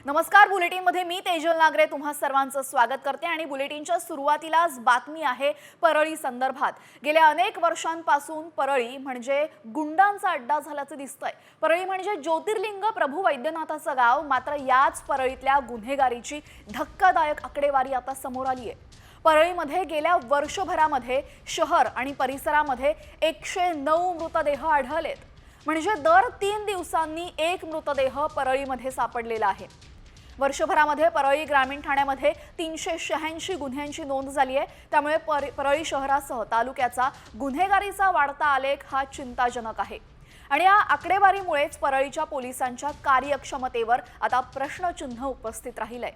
नमस्कार, बुलेटिनमध्ये मी तेजल नागरे तुम्हा सर्वांचं स्वागत करते आणि बुलेटिनच्या सुरुवातीलाच बातमी आहे परळी संदर्भात। गेल्या अनेक वर्षांपासून परळी म्हणजे गुंडांचा अड्डा झाल्याचं दिसतंय। परळी म्हणजे ज्योतिर्लिंग प्रभू वैद्यनाथाचं गाव, मात्र याच परळीतल्या गुन्हेगारीची धक्कादायक आकडेवारी आता समोर आली आहे। परळीमध्ये गेल्या वर्षभरामध्ये शहर आणि परिसरामध्ये 109 मृतदेह आढळलेत, म्हणजे दर 3 दिवसांनी एक मृतदेह परळीमध्ये सापडलेला आहे। वर्षभरामध्ये परळी ग्रामीण ठाण्यामध्ये 386 गुन्ह्यांची नोंद झाली आहे। त्यामुळे परळी शहरासह तालुक्याचा गुन्हेगारीचा वाढता आलेख हा चिंताजनक आहे आणि या आकडेवारीमुळेच परळीच्या पोलिसांच्या कार्यक्षमतेवर आता प्रश्नचिन्ह उपस्थित राहिलंय।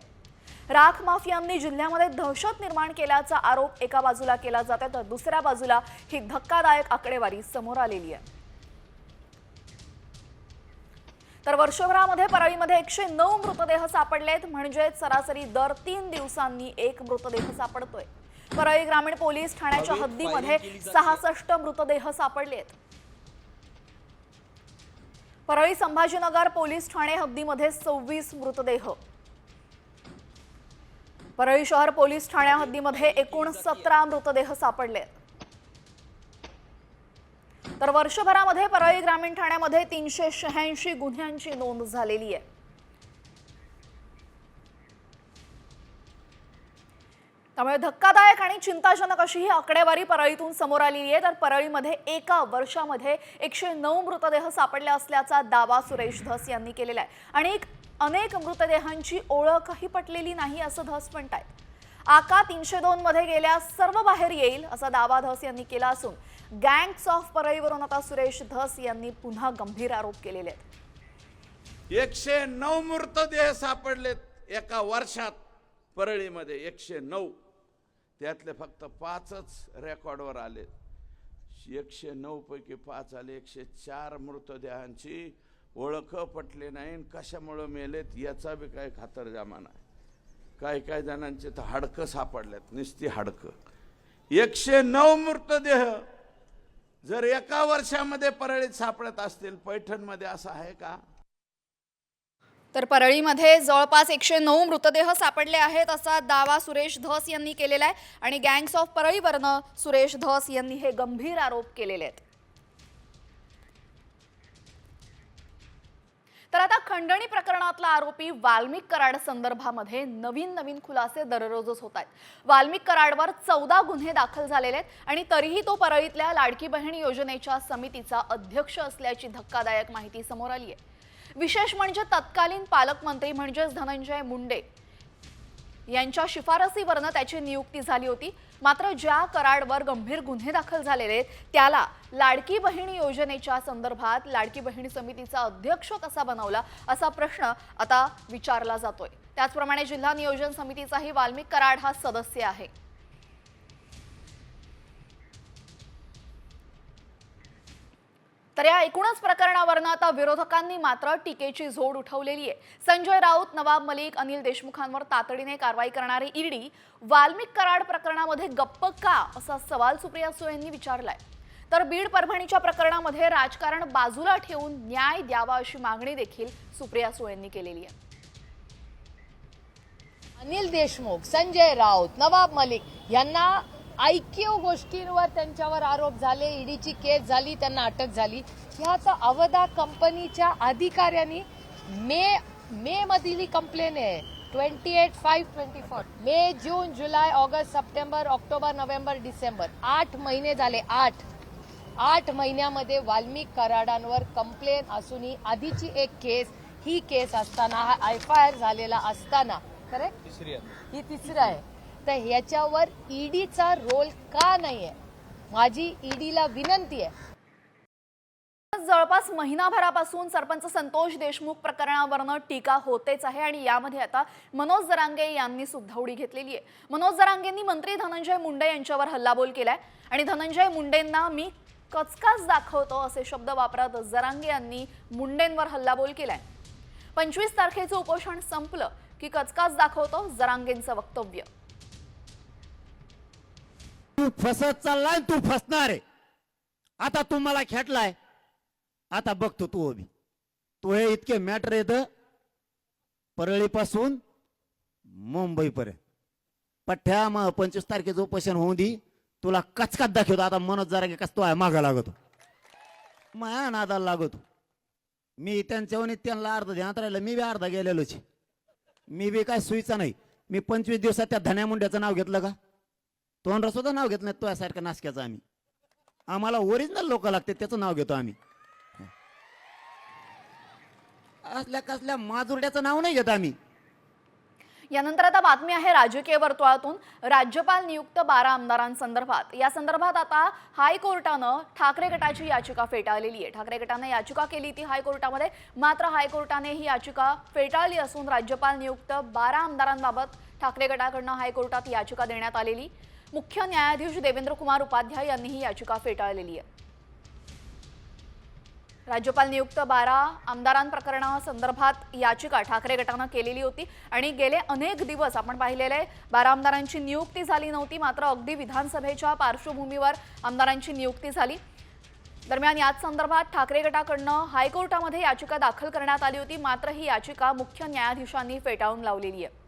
राख माफियांनी जिल्ह्यामध्ये दहशत निर्माण केल्याचा आरोप एका बाजूला केला जातोय, तर दुसऱ्या बाजूला ही धक्कादायक आकडेवारी समोर आलेली आहे। तर वर्षभरामध्ये परळीमध्ये 109 मृतदेह सापडलेत, म्हणजे सरासरी दर 3 दिवसांनी एक मृतदेह सापडतोय। परळी ग्रामीण पोलीस ठाण्याच्या हद्दीमध्ये 66 मृतदेह सापडलेत। परळी संभाजीनगर पोलीस ठाणे हद्दीमध्ये 26 मृतदेह। परळी शहर पोलीस ठाण्या हद्दीमध्ये एकूण 17 मृतदेह सापडलेत। तर वर्षभरामध्ये परळी ग्रामीण ठाण्यामध्ये 386 गुन्ह्यांची नोंद झालेली आहे। त्यामुळे धक्कादायक आणि चिंताजनक अशी ही आकडेवारी परळीतून समोर आलेली आहे। तर परळीमध्ये एका वर्षामध्ये 109 मृतदेह सापडले असल्याचा दावा सुरेश धस यांनी केलेला आहे आणि अनेक मृतदेहांची ओळखही पटलेली नाही असं धस म्हणतायत। आका 302 मध्ये गेल्या सर्व बाहेर येईल असा दावा धस यांनी केला असून गँग्स ऑफ परळीवरून आता सुरेश धस यांनी पुन्हा गंभीर आरोप केलेले आहेत। 109 मृतदेह सापडलेत एका वर्षात परळीमध्ये 109, त्यातले फक्त 5च रेकॉर्डवर आले। 109 पैकी 5 आले। 104 मृतदेहांची ओळख पटले नाही, कशामुळे मेलेत याचा बी काही खातरजमा नाही। काही जणांचे तर हाडकं सापडलेत, नुसती हाडकं। 109 मृतदेह जर एका वर्षामध्ये परळीत सापडत असतील, पैठणमध्ये असं आहे का? तर परळीमध्ये जवळपास 109 मृतदेह सापडले आहेत असा दावा सुरेश धस यांनी केलेला आहे आणि गँग्स ऑफ परळीवरनं सुरेश धस यांनी हे गंभीर आरोप केलेले आहेत। तर आता खंडणी प्रकरणातला आरोपी वाल्मिक कराड संदर्भामध्ये नवीन खुलासे दररोजच होत आहेत। वाल्मिक कराडवर 14 गुन्हे दाखल झालेले आहेत आणि तरीही तो परळीतल्या लाडकी बहीण योजनेच्या समितीचा अध्यक्ष असल्याची धक्कादायक माहिती समोर आली आहे। विशेष म्हणजे तत्कालीन पालकमंत्री म्हणजेच धनंजय मुंडे यांच्या शिफारसीवरनं त्याची नियुक्ती झाली होती, मात्र ज्या कराडवर गंभीर गुन्हे दाखल झालेले त्याला लाडकी बहीण योजनेच्या संदर्भात लाडकी बहीण समितीचा अध्यक्ष कसा बनवला असा प्रश्न आता विचारला जातोय। त्याचप्रमाणे जिल्हा नियोजन समितीचाही वाल्मिक कराड हा सदस्य आहे। तर या एकूणच प्रकरणावरनं आता विरोधकांनी मात्र टीकेची झोड उठवलेली आहे। संजय राऊत, नवाब मलिक, अनिल देशमुखांवर तातडीने कारवाई करणारी ईडी वाल्मिक कराड प्रकरणामध्ये गप्प का असा सवाल सुप्रिया सुळेंनी विचारलाय। तर बीड परभणीच्या प्रकरणामध्ये राजकारण बाजूला ठेवून न्याय द्यावा अशी मागणी देखील सुप्रिया सुळेंनी केलेली आहे। अनिल देशमुख, संजय राऊत, नवाब मलिक यांना ऐकीव गोष्टींवर त्यांच्यावर आरोप झाले, ईडीची केस झाली, त्यांना अटक झाली। ह्यात अवधा कंपनीच्या अधिकाऱ्यांनी मे मधील कंप्लेन आहे 28/5/24 मे, जून, जुलै, ऑगस्ट, सप्टेंबर, ऑक्टोबर, नोव्हेंबर, डिसेंबर 8 महिने झाले। 8 महिन्यामध्ये वाल्मिक कराडांवर कंप्लेन असूनही आधीची एक केस, ही केस असताना हा FIR झालेला असताना करेक्ट ही तिसरी आहे, तर ह्याच्यावर ईडीचा रोल का नाहीये? माझी ईडीला विनंती आहे। जवळपास महिनाभरापासून सरपंच संतोष देशमुख प्रकरणावरनं टीका होतेच आहे आणि यामध्ये आता मनोज जरांगे यांनी सुद्धा उडी घेतलेली आहे। मनोज जरांगेंनी मंत्री धनंजय मुंडे यांच्यावर हल्लाबोल केलाय आणि धनंजय मुंडेंना मी कचकाच दाखवतो असे शब्द वापरत जरांगे यांनी मुंडेंवर हल्लाबोल केलाय। 25 तारखेचं उपोषण संपलं की कचकाच दाखवतो जरांगेंचं वक्तव्य। तू फसत चाललाय, तू फसणार आहे। आता तू मला खेटलाय, आता बघतो तू उभी, तू हे इतके मॅटर येतं परळीपासून मुंबईपर्यंत पठ्ठ्या 25 तारखेचं उपोषण होऊन दी, तुला कचकात दाखवतो. आता मनोज जरा कस तो आहे मागा लागतो, माया नादाला लागतो. मी त्यांच्यावर त्यांना अर्ध ध्यानात राहिलं, मी बी अर्धा गेलेलोच. मी बी काय सुईचा नाही. मी 25 दिवसात त्या धन्या मुंड्याचं नाव घेतलं का? तोंड सुद्धा नाव घेत नाही तो यासारखं नासक्याचं. आम्हाला ओरिजिनल लोक लागते त्याचं नाव घेतो आम्ही. असल्या कसल्या माजुरड्याचं नाव नाही घेत आम्ही. यानंतर आता बातमी आहे राजकीय वर्तुळातून. राज्यपाल नियुक्त 12 आमदारांसंदर्भात या संदर्भात आता हायकोर्टानं ठाकरे गटाची याचिका फेटाळलेली आहे. ठाकरे गटाने याचिका केली ती हायकोर्टामध्ये, मात्र हायकोर्टाने ही याचिका फेटाळली असून राज्यपाल नियुक्त 12 आमदारांबाबत ठाकरे गटाकडून हायकोर्टात याचिका देण्यात आलेली. मुख्य न्यायाधीश देवेंद्र कुमार उपाध्याय यांनी ही याचिका फेटाळलेली आहे. राज्यपाल नियुक्त 12 आमदारांप्रकरणासंदर्भात याचिका ठाकरे गटानं केलेली होती आणि गेले अनेक दिवस आपण पाहिलेले 12 आमदारांची नियुक्ती झाली नव्हती. मात्र अगदी विधानसभेच्या पार्श्वभूमीवर आमदारांची नियुक्ती झाली. दरम्यान याच संदर्भात ठाकरे गटाकडून हायकोर्टामध्ये याचिका दाखल करण्यात आली होती. मात्र ही याचिका मुख्य न्यायाधीशांनी फेटाळून लावलेली आहे.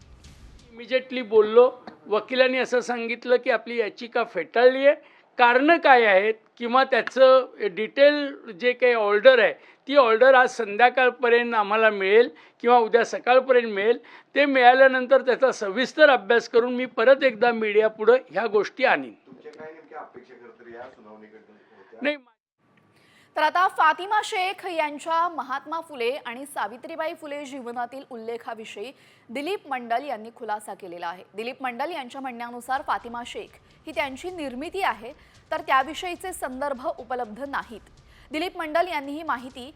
इमिजिएटली बोललो, वकिलांनी असं सांगितलं की आपली याचिका फेटाळली आहे. कारणं काय आहेत किंवा त्याचं डिटेल जे काही ऑर्डर आहे ती ऑर्डर आज संध्याकाळपर्यंत आम्हाला मिळेल किंवा उद्या सकाळपर्यंत मिळेल. ते मिळाल्यानंतर त्याचा सविस्तर अभ्यास करून मी परत एकदा मीडियापुढं ह्या गोष्टी आणीन. नाही, तर आता फातिमा शेख यांच्या महात्मा फुले आणि सावित्रीबाई फुले जीवनातील उल्लेखाविषयी दिलीप मंडल यांनी खुलासा केलेला आहे. दिलीप मंडल यांच्या म्हणण्यानुसार फातिमा शेख ही त्यांची निर्मिती आहे, तर त्याविषयीचे संदर्भ उपलब्ध नाहीत. दिलीप मंडल यांनी ही माहिती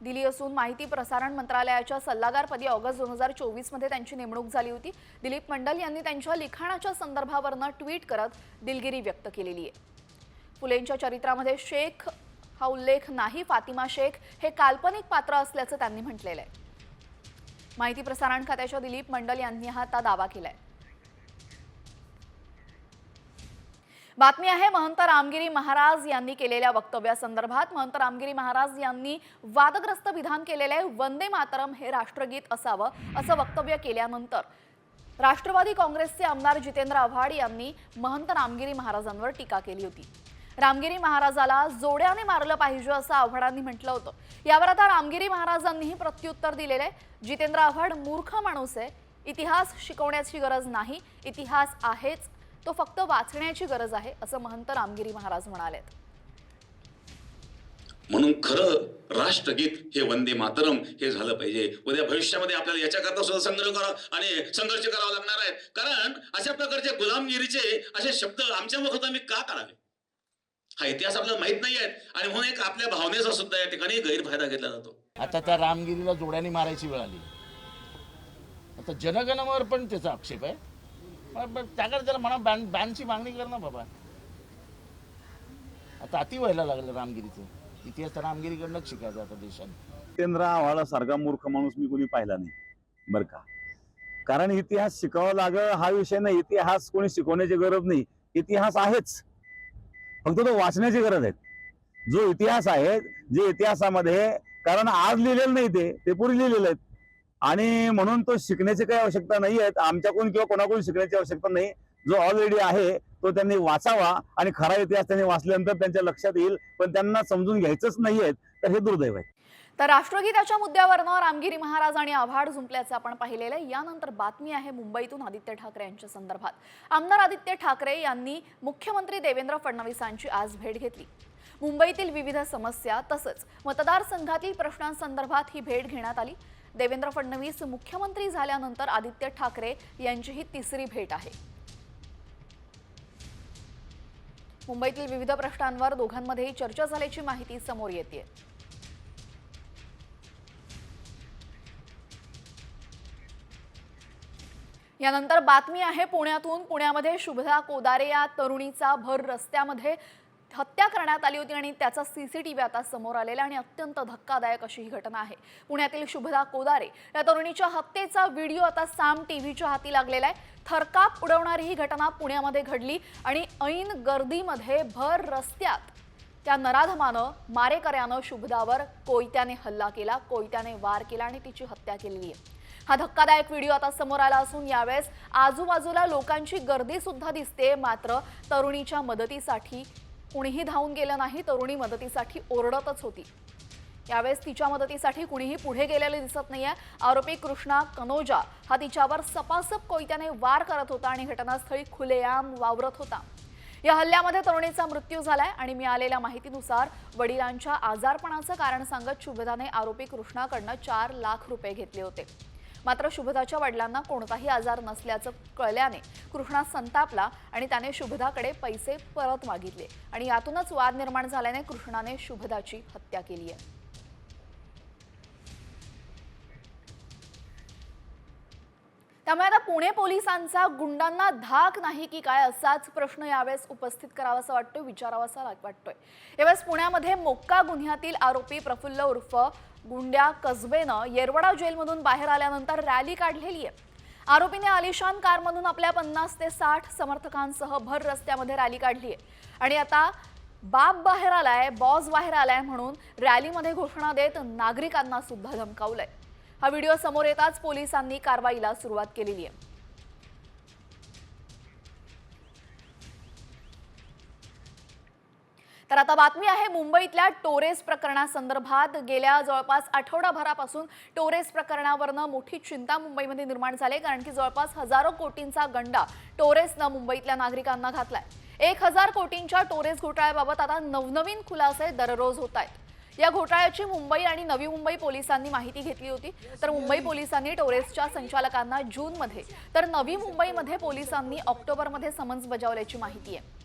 दिली असून माहिती प्रसारण मंत्रालयाच्या सल्लागारपदी ऑगस्ट 2024 मध्ये त्यांची नेमणूक झाली होती. दिलीप मंडल यांनी त्यांच्या लिखाणाच्या संदर्भावरनं ट्विट करत दिलगिरी व्यक्त केलेली आहे. फुलेंच्या चरित्रामध्ये शेख हा उल्लेख नाही. फातिमा शेख हे काल्पनिक पात्र असल्याचं त्यांनी म्हटलेलं आहे. माहिती प्रसारण खात्याच्या दिलीप मंडल यांनी हा दावा केलाय. बातमी आहे महंत रामगिरी महाराज यांनी केलेल्या वक्तव्यासंदर्भात. महंत रामगिरी महाराज यांनी वादग्रस्त विधान केलेले आहे. वंदे मातरम हे राष्ट्रगीत असावं असं वक्तव्य केल्यानंतर राष्ट्रवादी काँग्रेसचे आमदार जितेंद्र आव्हाड यांनी महंत रामगिरी महाराजांवर टीका केली होती. रामगिरी महाराजाला जोड्याने मारलं पाहिजे असं आव्हाडांनी म्हटलं होतं. यावर आता रामगिरी महाराजांनीही प्रत्युत्तर दिलेलं आहे. जितेंद्र आव्हाड मूर्ख माणूस आहे. इतिहास शिकवण्याची गरज नाही, इतिहास आहेच, तो फक्त वाचण्याची गरज आहे असं महंत रामगिरी महाराज म्हणालेत. म्हणून खरं राष्ट्रगीत हे वंदे मातरम हे झालं पाहिजे. उद्या भविष्यामध्ये आपल्याला याच्याकरता सुद्धा संघर्ष करावा आणि संघर्ष करावा लागणार आहे. कारण अशा प्रकारचे गुलामगिरीचे असे शब्द आमच्या मुखात आम्ही का करावे? हा इतिहास आपल्याला माहित नाही आहे आणि म्हणून एक आपल्या भावनेचा सुद्धा या ठिकाणी गैरफायदा घेतला जातो. आता त्या रामगिरीला जोड्याने मारायची वेळ आली. आता जनगणवर पण त्याचा आक्षेप आहे. त्याकडे त्याला म्हणा बॅनची मागणी कर ना बाबा. आता अति व्हायला लागलं रामगिरीचं. इतिहास तर रामगिरीकडनंच शिकायचा आता देशाने. जितेंद्र आव्हाडासारखा मूर्ख माणूस मी कोणी पाहिला नाही बरं का. कारण इतिहास शिकावा लागेल हा विषय नाही. इतिहास कोणी शिकवण्याची गरज नाही. इतिहास आहेच, फक्त तो वाचण्याची गरज आहे. जो इतिहास आहे, जे इतिहासामध्ये कारण आज लिहिलेलं नाही ते पूर्वी लिहिलेलं आहे आणि म्हणून तो शिकण्याची काही आवश्यकता नाही आहे. आमच्याकडून किंवा कोणाकडून शिकण्याची आवश्यकता नाही. जो ऑलरेडी आहे तो त्यांनी वाचावा आणि खरा इतिहास त्यांनी वाचल्यानंतर त्यांच्या लक्षात येईल. पण त्यांना समजून घ्यायचंच नाहीये, तर हे दुर्दैव आहे. तर राष्ट्रगीताच्या मुद्द्यावरनं रामगिरी महाराज आणि आव्हाड जुंपल्याचं आपण पाहिलेलं आहे. यानंतर बातमी आहे मुंबईतून आदित्य ठाकरे यांच्या संदर्भात. आमदार आदित्य ठाकरे यांनी मुख्यमंत्री देवेंद्र फडणवीसांची आज भेट घेतली. मुंबईतील विविध समस्या तसंच मतदारसंघातील प्रश्नांसंदर्भात ही भेट घेण्यात आली. देवेंद्र फडणवीस मुख्यमंत्री झाल्यानंतर आदित्य ठाकरे यांची ही तिसरी भेट आहे. मुंबईतील विविध प्रश्नांवर दोघांमध्येही चर्चा झाल्याची माहिती समोर येते. यानंतर बातमी आहे पुण्यातून. पुण्यामध्ये शुभदा कोदारे या तरुणीचा भर रस्त्यामध्ये हत्या करण्यात आली होती आणि त्याचा सीसीटीव्ही आता समोर आलेला आणि अत्यंत धक्कादायक अशी ही घटना आहे. पुण्यातील शुभदा कोदारे या तरुणीच्या हत्येचा व्हिडिओ आता साम टीव्हीच्या हाती लागलेला आहे. थरकाप उडवणारी ही घटना पुण्यामध्ये घडली आणि ऐन गर्दीमध्ये भर रस्त्यात त्या नराधमानं मारेकऱ्यानं शुभदावर कोयत्याने हल्ला केला, कोयत्याने वार केला आणि तिची हत्या केलेली आहे। हा धक्कादायक व्हिडिओ आता समोर आला असून यावेळेस आजूबाजूला लोकांची गर्दी सुद्धा दिसते, मात्र तरुणीच्या मदतीसाठी कुणीही धावून गेलं नाही। तरुणी मदतीसाठी ओरडतच होती। यावेळेस तिच्या मदतीसाठी कुणीही पुढे गेलेले दिसत नाहीये। आरोपी कृष्णा कनोजा हा तिच्यावर सपासप कोयत्याने वार करत होता आणि घटनास्थळी खुलेआम वावरत होता। या हल्ल्यामध्ये तरुणीचा मृत्यू झालाय आणि मिळालेल्या माहितीनुसार वडिलांच्या आजारपणाचं कारण सांगत शुभदाने आरोपी कृष्णाकडनं 4 लाख रुपये घेतले होते। मात्र शुभदाच्या वडिलांना कोणताही आजार नसल्याचं कळल्याने कृष्णा संतापला आणि त्याने शुभदाकडे पैसे परत मागितले आणि यातूनच वाद निर्माण झाल्याने कृष्णाने शुभदाची हत्या केली आहे। त्यामुळे आता पुणे पोलिसांचा गुंडांना धाक नाही की काय असाच प्रश्न यावेळेस उपस्थित करावासा वाटतोय, विचारावासा वाटतोय। यावेळेस पुण्यामध्ये मोक्का गुन्ह्यातील आरोपी प्रफुल्ल उर्फ गुंड्या कसबेनं येरवडा जेलमधून बाहेर आल्यानंतर रॅली काढलेली आहे। आरोपीने आलिशान कारमधून आपल्या 50 ते 60 समर्थकांसह भर रस्त्यामध्ये रॅली काढली आहे आणि आता बाप बाहेर आलाय, बॉस बाहेर आलाय म्हणून रॅलीमध्ये घोषणा देत नागरिकांना सुद्धा धमकावलंय। हा व्हिडिओ समोर येताच पोलिसांनी कारवाईला सुरुवात केलेली आहे। तर आता बातमी आहे मुंबईतल्या टोरेस प्रकरणासंदर्भात। गेल्या जवळपास आठवडाभरापासून टोरेस प्रकरणावरनं मोठी चिंता मुंबईमध्ये निर्माण झाली, कारण की जवळपास हजारो कोटींचा गंडा टोरेसनं मुंबईतल्या नागरिकांना घातलाय। 1000 कोटींच्या टोरेस घोटाळ्याबाबत आता नवनवीन खुलासे दररोज होत आहेत। या घोटाळ्याची मुंबई आणि नवी मुंबई पोलिसांनी माहिती घेतली होती, तर मुंबई पोलिसांनी टोरेसच्या संचालकांना जूनमध्ये तर नवी मुंबईमध्ये पोलिसांनी ऑक्टोबरमध्ये समन्स बजावल्याची माहिती आहे।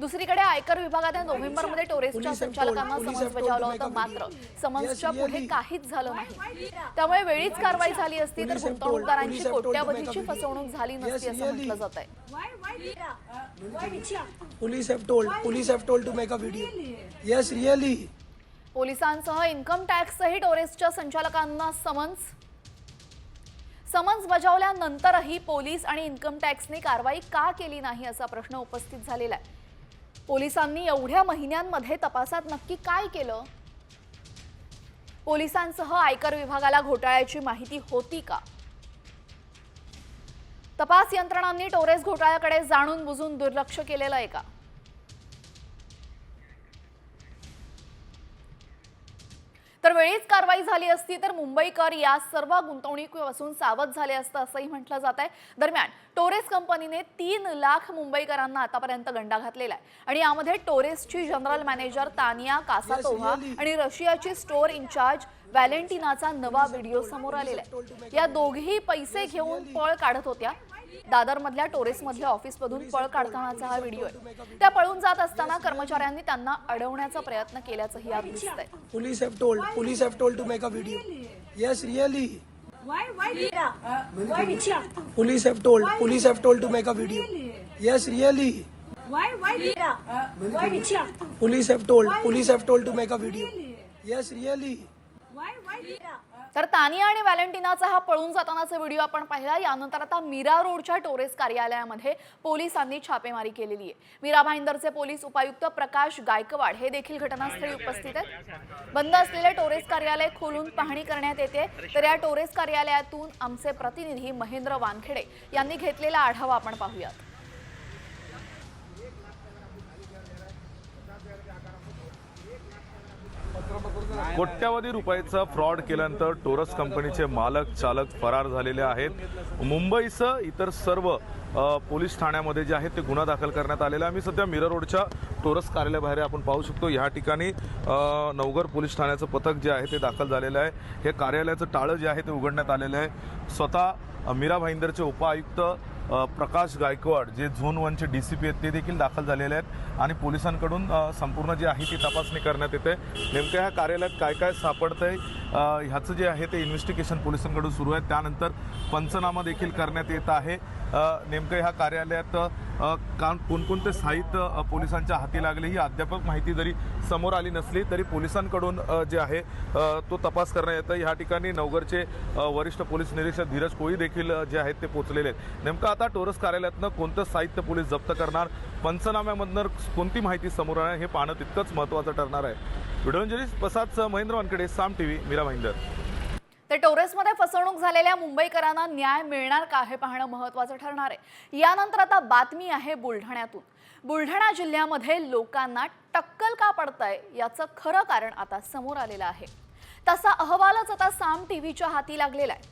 दुसरीकडे आयकर विभागाने नोव्हेंबरमध्ये टोरेसच्या संचालकांना समन्स बजावलं होतं, मात्र समन्सच्या पुढे काहीच झालं नाही। त्यामुळे वेळीच कारवाई झाली असती तर गुंतवणूकदारांची कोट्यावधीची फसवणूक झाली नसती असं म्हटलं जात आहे। Police have told to make a video. Yes, really. पोलिसांसह इन्कम टॅक्सही टोरेसच्या संचालकांना समन्स बजावल्यानंतरही पोलीस आणि इन्कम टॅक्सने कारवाई का केली नाही असा प्रश्न उपस्थित झालेला आहे। पोलिसांनी एवढ्या महिन्यांमध्ये तपासात नक्की काय केलं? पोलिसांसह आयकर विभागाला घोटाळ्याची माहिती होती का? तपास यंत्रणांनी टोरेस घोटाळ्याकडे जाणून बुजून दुर्लक्ष केलेलं आहे का? तर वेळीच कारवाई झाली असती तर मुंबईकर या सर्व गुंतवणुकीपासून सावध झाले असतं असंही म्हटलं जात आहे। दरम्यान टोरेस कंपनीने 3 लाख मुंबईकरांना आतापर्यंत गंडा घातलेला आहे आणि यामध्ये टोरेसची जनरल मॅनेजर तानिया कासातोव्हा आणि रशियाची स्टोअर इन्चार्ज व्हॅलेंटिनाचा नवा व्हिडिओ समोर आलेला आहे। या दोघीही पैसे घेऊन पळ काढत होत्या। दादरमधल्या टोरेसमधल्या ऑफिसमधून पळ काढतानाचा हा व्हिडिओ आहे। त्या पळून जात असताना कर्मचाऱ्यांनी त्यांना अडवण्याचा प्रयत्न केल्याचंही यात दिसतंय। Police have told to make a video. Yes, really. Why? Police have told to make a video. Yes, really. Why? Police have told to make a video. Yes, really. तर तानिया आणि व्हॅलेंटिनाचा हा पळून जातानाचा व्हिडिओ आपण पाहिला। यानंतर आता मीरा रोडच्या टोरेस कार्यालयामध्ये पोलिसांनी छापेमारी केलेली आहे। मीरा भाईंदरचे पोलीस उपायुक्त प्रकाश गायकवाड हे देखील घटनास्थळी उपस्थित आहेत। बंद असलेले टोरेस कार्यालय खोलून पाहणी करण्यात येते, तर या टोरेस कार्यालयातून आमचे प्रतिनिधी महेंद्र वानखेडे यांनी घेतलेला आढावा आपण पाहूयात। कोट्यावधी रुपयाचा फ्रॉड केल्यानंतर टोरस कंपनीचे मालक चालक फरार झालेले आहेत। मुंबईसह इतर सर्व पोलीस ठाण्यामध्ये जे आहेत ते गुन्हा दाखल करण्यात आलेला आहे। मी सध्या मीरा रोडच्या टोरस कार्यालयाबाहेर आपण पाहू शकतो। या ठिकाणी नवघर पोलीस ठाण्याचं पथक जे आहे ते दाखल झालेलं आहे। हे कार्यालयाचं टाळं जे आहे ते उघडण्यात आलेलं आहे। स्वतः मीरा भाईंदरचे उपायुक्त प्रकाश गायकवाड जे झोन 1चे DCP आहेत ते देखील दाखल झालेले आहेत आणि पोलिसांकडून संपूर्ण जी आहे ती तपासणी करण्यात येते। नेमक्या ह्या कार्यालयात काय काय सापडतंय ह्याचं जे आहे ते इन्व्हेस्टिगेशन पोलिसांकडून सुरू आहे। त्यानंतर पंचनामा देखील करण्यात येत आहे। नेमकं ह्या कार्यालयात कोणकोणते साहित्य पोलिसांच्या हाती लागले ही अद्याप माहिती जरी समोर आली नसली तरी पोलिसांकडून जे आहे तो तपास करण्यात येतं। ह्या ठिकाणी नवघरचे वरिष्ठ पोलीस निरीक्षक धीरज कोळी देखील जे आहेत ते पोहोचलेले आहेत। नेमकं आता टोरस कार्यालयातनं कोणतं साहित्य पोलीस जप्त करणार, पंचनाम्यामधनं कोणती माहिती समोर आहे हे पाहणं तितकंच महत्त्वाचं ठरणार आहे. व्हिडिओ जर्नलिस्ट प्रसादसह महेंद्र वानखेडे, साम टीव्ही, मीरा भाईंदर. तर टोरेसमध्ये फसवणूक झालेल्या मुंबईकरांना न्याय मिळणार का हे पाहणं महत्त्वाचं ठरणार आहे. यानंतर आता बातमी आहे बुलढाण्यातून. बुलढाणा जिल्ह्यामध्ये लोकांना टक्कल का पडतंय याचं खरं कारण आता समोर आलेलं आहे. तसा अहवालच आता साम टीव्हीच्या हाती लागलेला आहे.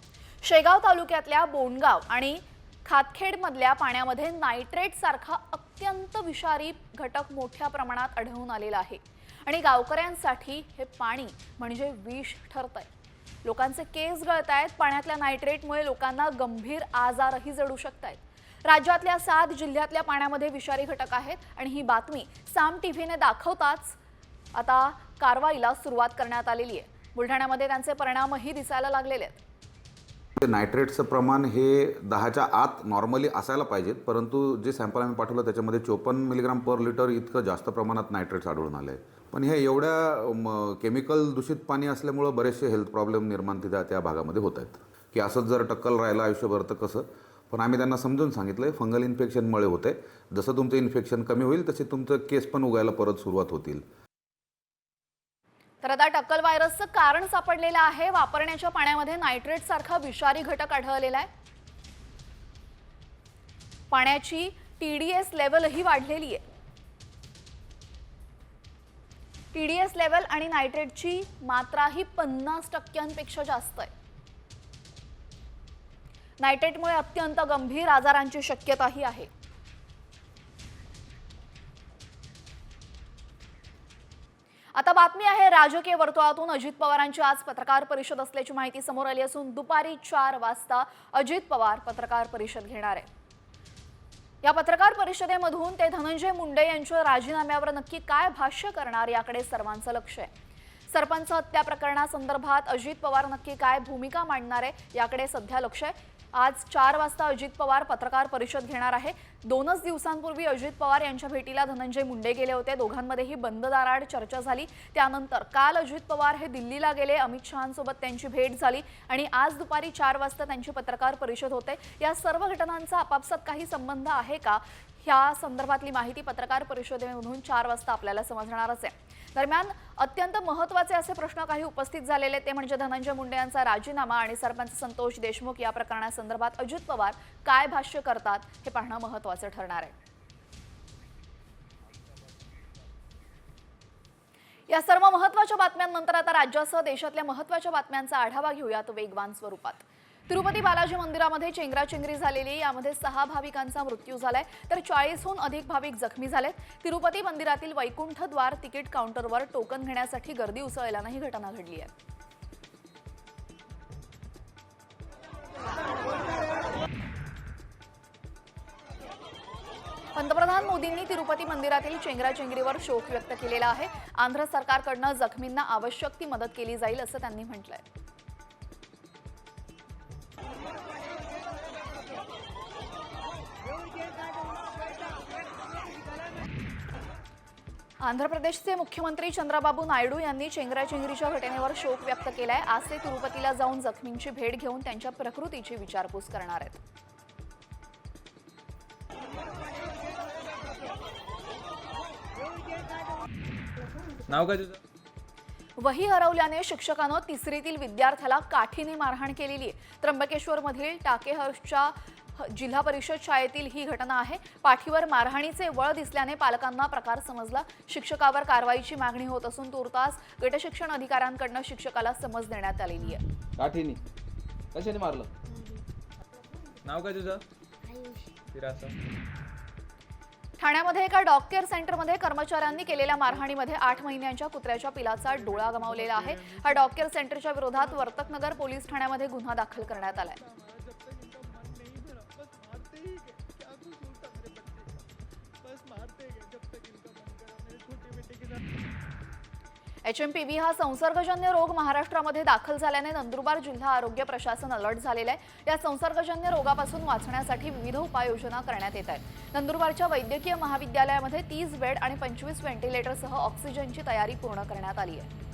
शेगाव तालुक्यातल्या बोंडगाव आणि खातखेडमधल्या पाण्यामध्ये नायट्रेट सारखा अत्यंत विषारी घटक मोठ्या प्रमाणात आढळून आलेला आहे आणि गावकऱ्यांसाठी हे पाणी म्हणजे विष ठरतंय. लोकांचे केस गळतायत. पाण्यातल्या नायट्रेटमुळे लोकांना गंभीर आजारही जडू शकतायत. राज्यातल्या 7 जिल्ह्यातल्या पाण्यामध्ये विषारी घटक आहेत आणि ही बातमी साम टीव्हीने दाखवताच आता कारवाईला सुरुवात करण्यात आलेली आहे. बुलढाण्यामध्ये त्यांचे परिणामही दिसायला लागलेले आहेत. नायट्रेटचं प्रमाण हे 10च्या आत नॉर्मली असायला पाहिजेत, परंतु जे सॅम्पल आम्ही पाठवलं त्याच्यामध्ये 54 मिलीग्राम पर लिटर इतकं जास्त प्रमाणात नायट्रेट्स आढळून आले आहे. पण हे एवढ्या केमिकल दूषित पाणी असल्यामुळं बरेचसे हेल्थ प्रॉब्लेम निर्माण त्या भागामध्ये होत आहेत की असंच जर टक्कल राहिलं आयुष्यभर तर कसं. पण आम्ही त्यांना समजून सांगितलं आहे फंगल इन्फेक्शनमुळे होते, जसं तुमचं इन्फेक्शन कमी होईल तसे तुमचं केस पण उगायला परत सुरुवात होतील. तर आता टक्कल व्हायरसचं कारण सापडलेलं आहे. वापरण्याच्या पाण्यामध्ये नायट्रेट सारखा विषारी घटक आढळलेला आहे. पाण्याची TDS लेवलही वाढलेली आहे. TDS लेवल आणि नायट्रेटची मात्राही 50% जास्त आहे. नायट्रेटमुळे अत्यंत गंभीर आजारांची शक्यताही आहे. आता बातमी आहे राजकीय वर्तुळातून. अजित पवारांची आज पत्रकार परिषद असल्याची माहिती समोर आली असून दुपारी 4 वाजता अजित पवार पत्रकार परिषद घेणार आहे. या पत्रकार परिषदेमधून ते धनंजय मुंडे यांच्या राजीनाम्यावर नक्की काय भाष्य करणार याकडे सर्वांचं लक्ष आहे. सरपंच हत्या प्रकरणासंदर्भात अजित पवार नक्की काय भूमिका मांडणार आहे याकडे सध्या लक्ष आहे. आज 4 वाजता अजित पवार पत्रकार परिषद घेणार आहे. 2च दिवसांपूर्वी अजित पवार यांच्या भेटीला धनंजय मुंडे गेले होते. दोघांमध्येही बंद दाराआड चर्चा झाली. त्यानंतर काल अजित पवार हे दिल्लीला गेले. अमित शहांसोबत त्यांची भेट झाली आणि आज दुपारी 4 वाजता त्यांची पत्रकार परिषद होते. या सर्व घटनांचा आपापसात काही संबंध आहे का ह्या संदर्भातली माहिती पत्रकार परिषदेमधून 4 वाजता आपल्याला समजणारच आहे. दरम्यान अत्यंत महत्त्वाचे असे प्रश्न काही उपस्थित झालेले ते म्हणजे धनंजय मुंडे यांचा राजीनामा आणि सरपंच संतोष देशमुख या प्रकरणासंदर्भात अजित पवार काय भाष्य करतात हे पाहणं महत्त्वाचं ठरणार आहे. या सर्व महत्त्वाच्या बातम्यांनंतर आता राज्यासह देशातल्या महत्त्वाच्या बातम्यांचा आढावा घेऊयात वेगवान स्वरूपात. तिरुपती बालाजी मंदिरामध्ये चेंगराचेंगरी झालेली. यामध्ये 6 भाविकांचा मृत्यू झालाय तर 40हून अधिक भाविक जखमी झालेत. तिरुपती मंदिरातील वैकुंठ द्वार तिकीट काउंटरवर टोकन घेण्यासाठी गर्दी उसळल्यानं ही घटना घडली आहे. पंतप्रधान मोदींनी तिरुपती मंदिरातील चेंगराचेंगरीवर शोक व्यक्त केलेला आहे. आंध्र सरकारकडनं जखमींना आवश्यक ती मदत केली जाईल असं त्यांनी म्हटलंय. आंध्र प्रदेशचे मुख्यमंत्री चंद्राबाबू नायडू यांनी चेंगराचेंगरीच्या घटनेवर शोक व्यक्त केलाय. आज ते तिरुपतीला जाऊन जखमींची भेट घेऊन त्यांच्या प्रकृतीची विचारपूस करणार आहेत. नाव काय तुझं? वही हरवल्याने शिक्षकानं 3रीतील विद्यार्थ्याला काठीने मारहाण केलेली आहे. त्र्यंबकेश्वरमधील टाकेहर्षच्या जिल्हा परिषद शाळेतील ही घटना आहे. पाठीवर मारहाणीचे वळ दिसल्याने पालकांना प्रकार समजला. शिक्षकावर कारवाईची मागणी होत असून तूर्तास गटशिक्षण अधिकाऱ्यांकडून शिक्षकाला समज देण्यात आलेली आहे. काठीने कशाने मारलं? नाव काय तुझं? ठाण्यामध्ये एका डॉग केअर सेंटरमध्ये कर्मचाऱ्यांनी केलेल्या मारहाणीमध्ये 8 महिन्यांच्या कुत्र्याच्या पिलाचा डोळा गमावलेला आहे. हा डॉग केअर सेंटरच्या विरोधात वर्तकनगर पोलीस ठाण्यामध्ये गुन्हा दाखल करण्यात आलाय. HMPV हा संसर्गजन्य रोग महाराष्ट्रामध्ये दाखल झाल्याने नंदुरबार जिल्हा आरोग्य प्रशासन अलर्ट झालेलं आहे. या संसर्गजन्य रोगापासून वाचण्यासाठी विविध उपाययोजना करण्यात येत आहेत. नंदुरबारच्या वैद्यकीय महाविद्यालयामध्ये 30 बेड आणि 25 व्हेंटिलेटरसह ऑक्सिजनची तयारी पूर्ण करण्यात आली आहे.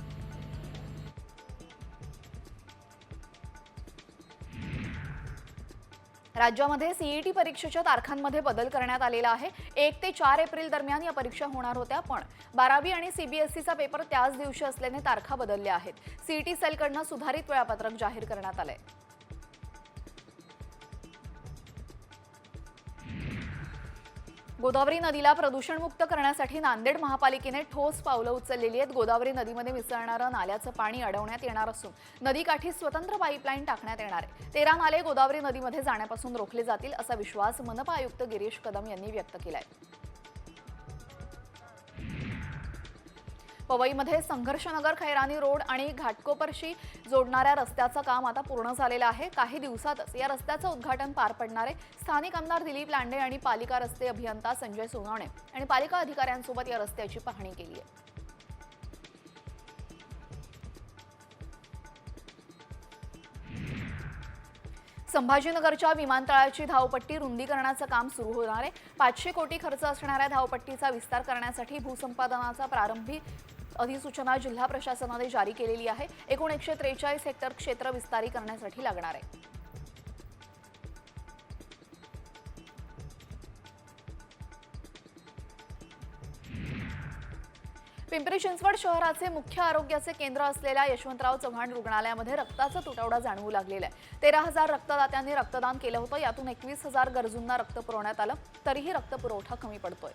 राज्यामध्ये सीईटी परीक्षेच्या तारखांमध्ये बदल करण्यात आलेला आहे. 1 ते 4 एप्रिल दरम्यान या परीक्षा होणार होत्या, पण 12वी आणि सीबीएसईचा पेपर त्याच दिवशी असल्याने तारखा बदलल्या आहेत. सीईटी सेलकडून सुधारित वेळापत्रक जाहीर करण्यात आलंय. गोदावरी नदीला प्रदूषणमुक्त करण्यासाठी नांदेड महापालिकेने ठोस पावलं उचललेली आहेत. गोदावरी नदीमध्ये मिसळणारं नाल्याचं पाणी अडवण्यात येणार असून नदीकाठी स्वतंत्र पाईपलाईन टाकण्यात येणार आहे. 13 नाले गोदावरी नदीमध्ये जाण्यापासून रोखले जातील असा विश्वास मनपा आयुक्त गिरीश कदम यांनी व्यक्त केलाय. पवईमध्ये संघर्षनगर खैरानी रोड आणि घाटकोपरशी जोडणाऱ्या रस्त्याचं काम आता पूर्ण झालेलं आहे. काही दिवसातच या रस्त्याचं उद्घाटन पार पडणार आहे. स्थानिक आमदार दिलीप लांडे आणि पालिका रस्ते अभियंता संजय सोनावणे आणि पालिका अधिकाऱ्यांसोबत या रस्त्याची पाहणी केली आहे. संभाजीनगरच्या विमानतळाची धावपट्टी रुंदीकरणाचं काम सुरू होणार आहे. 500 कोटी खर्च असणाऱ्या धावपट्टीचा विस्तार करण्यासाठी भूसंपादनाचा प्रारंभी अधिसूचना जिल्हा प्रशासनाने जारी केलेली आहे. एकूण 143 हेक्टर क्षेत्र विस्तारी करण्यासाठी लागणार आहे. पिंपरी चिंचवड शहराचे मुख्य आरोग्याचे केंद्र असलेल्या यशवंतराव चव्हाण रुग्णालयामध्ये रक्ताचा तुटवडा जाणवू लागलेला आहे. 13,000 रक्तदात्यांनी रक्तदान केलं होतं. यातून 21,000 गरजूंना रक्त पुरवण्यात आलं, तरीही रक्तपुरवठा कमी पडतोय.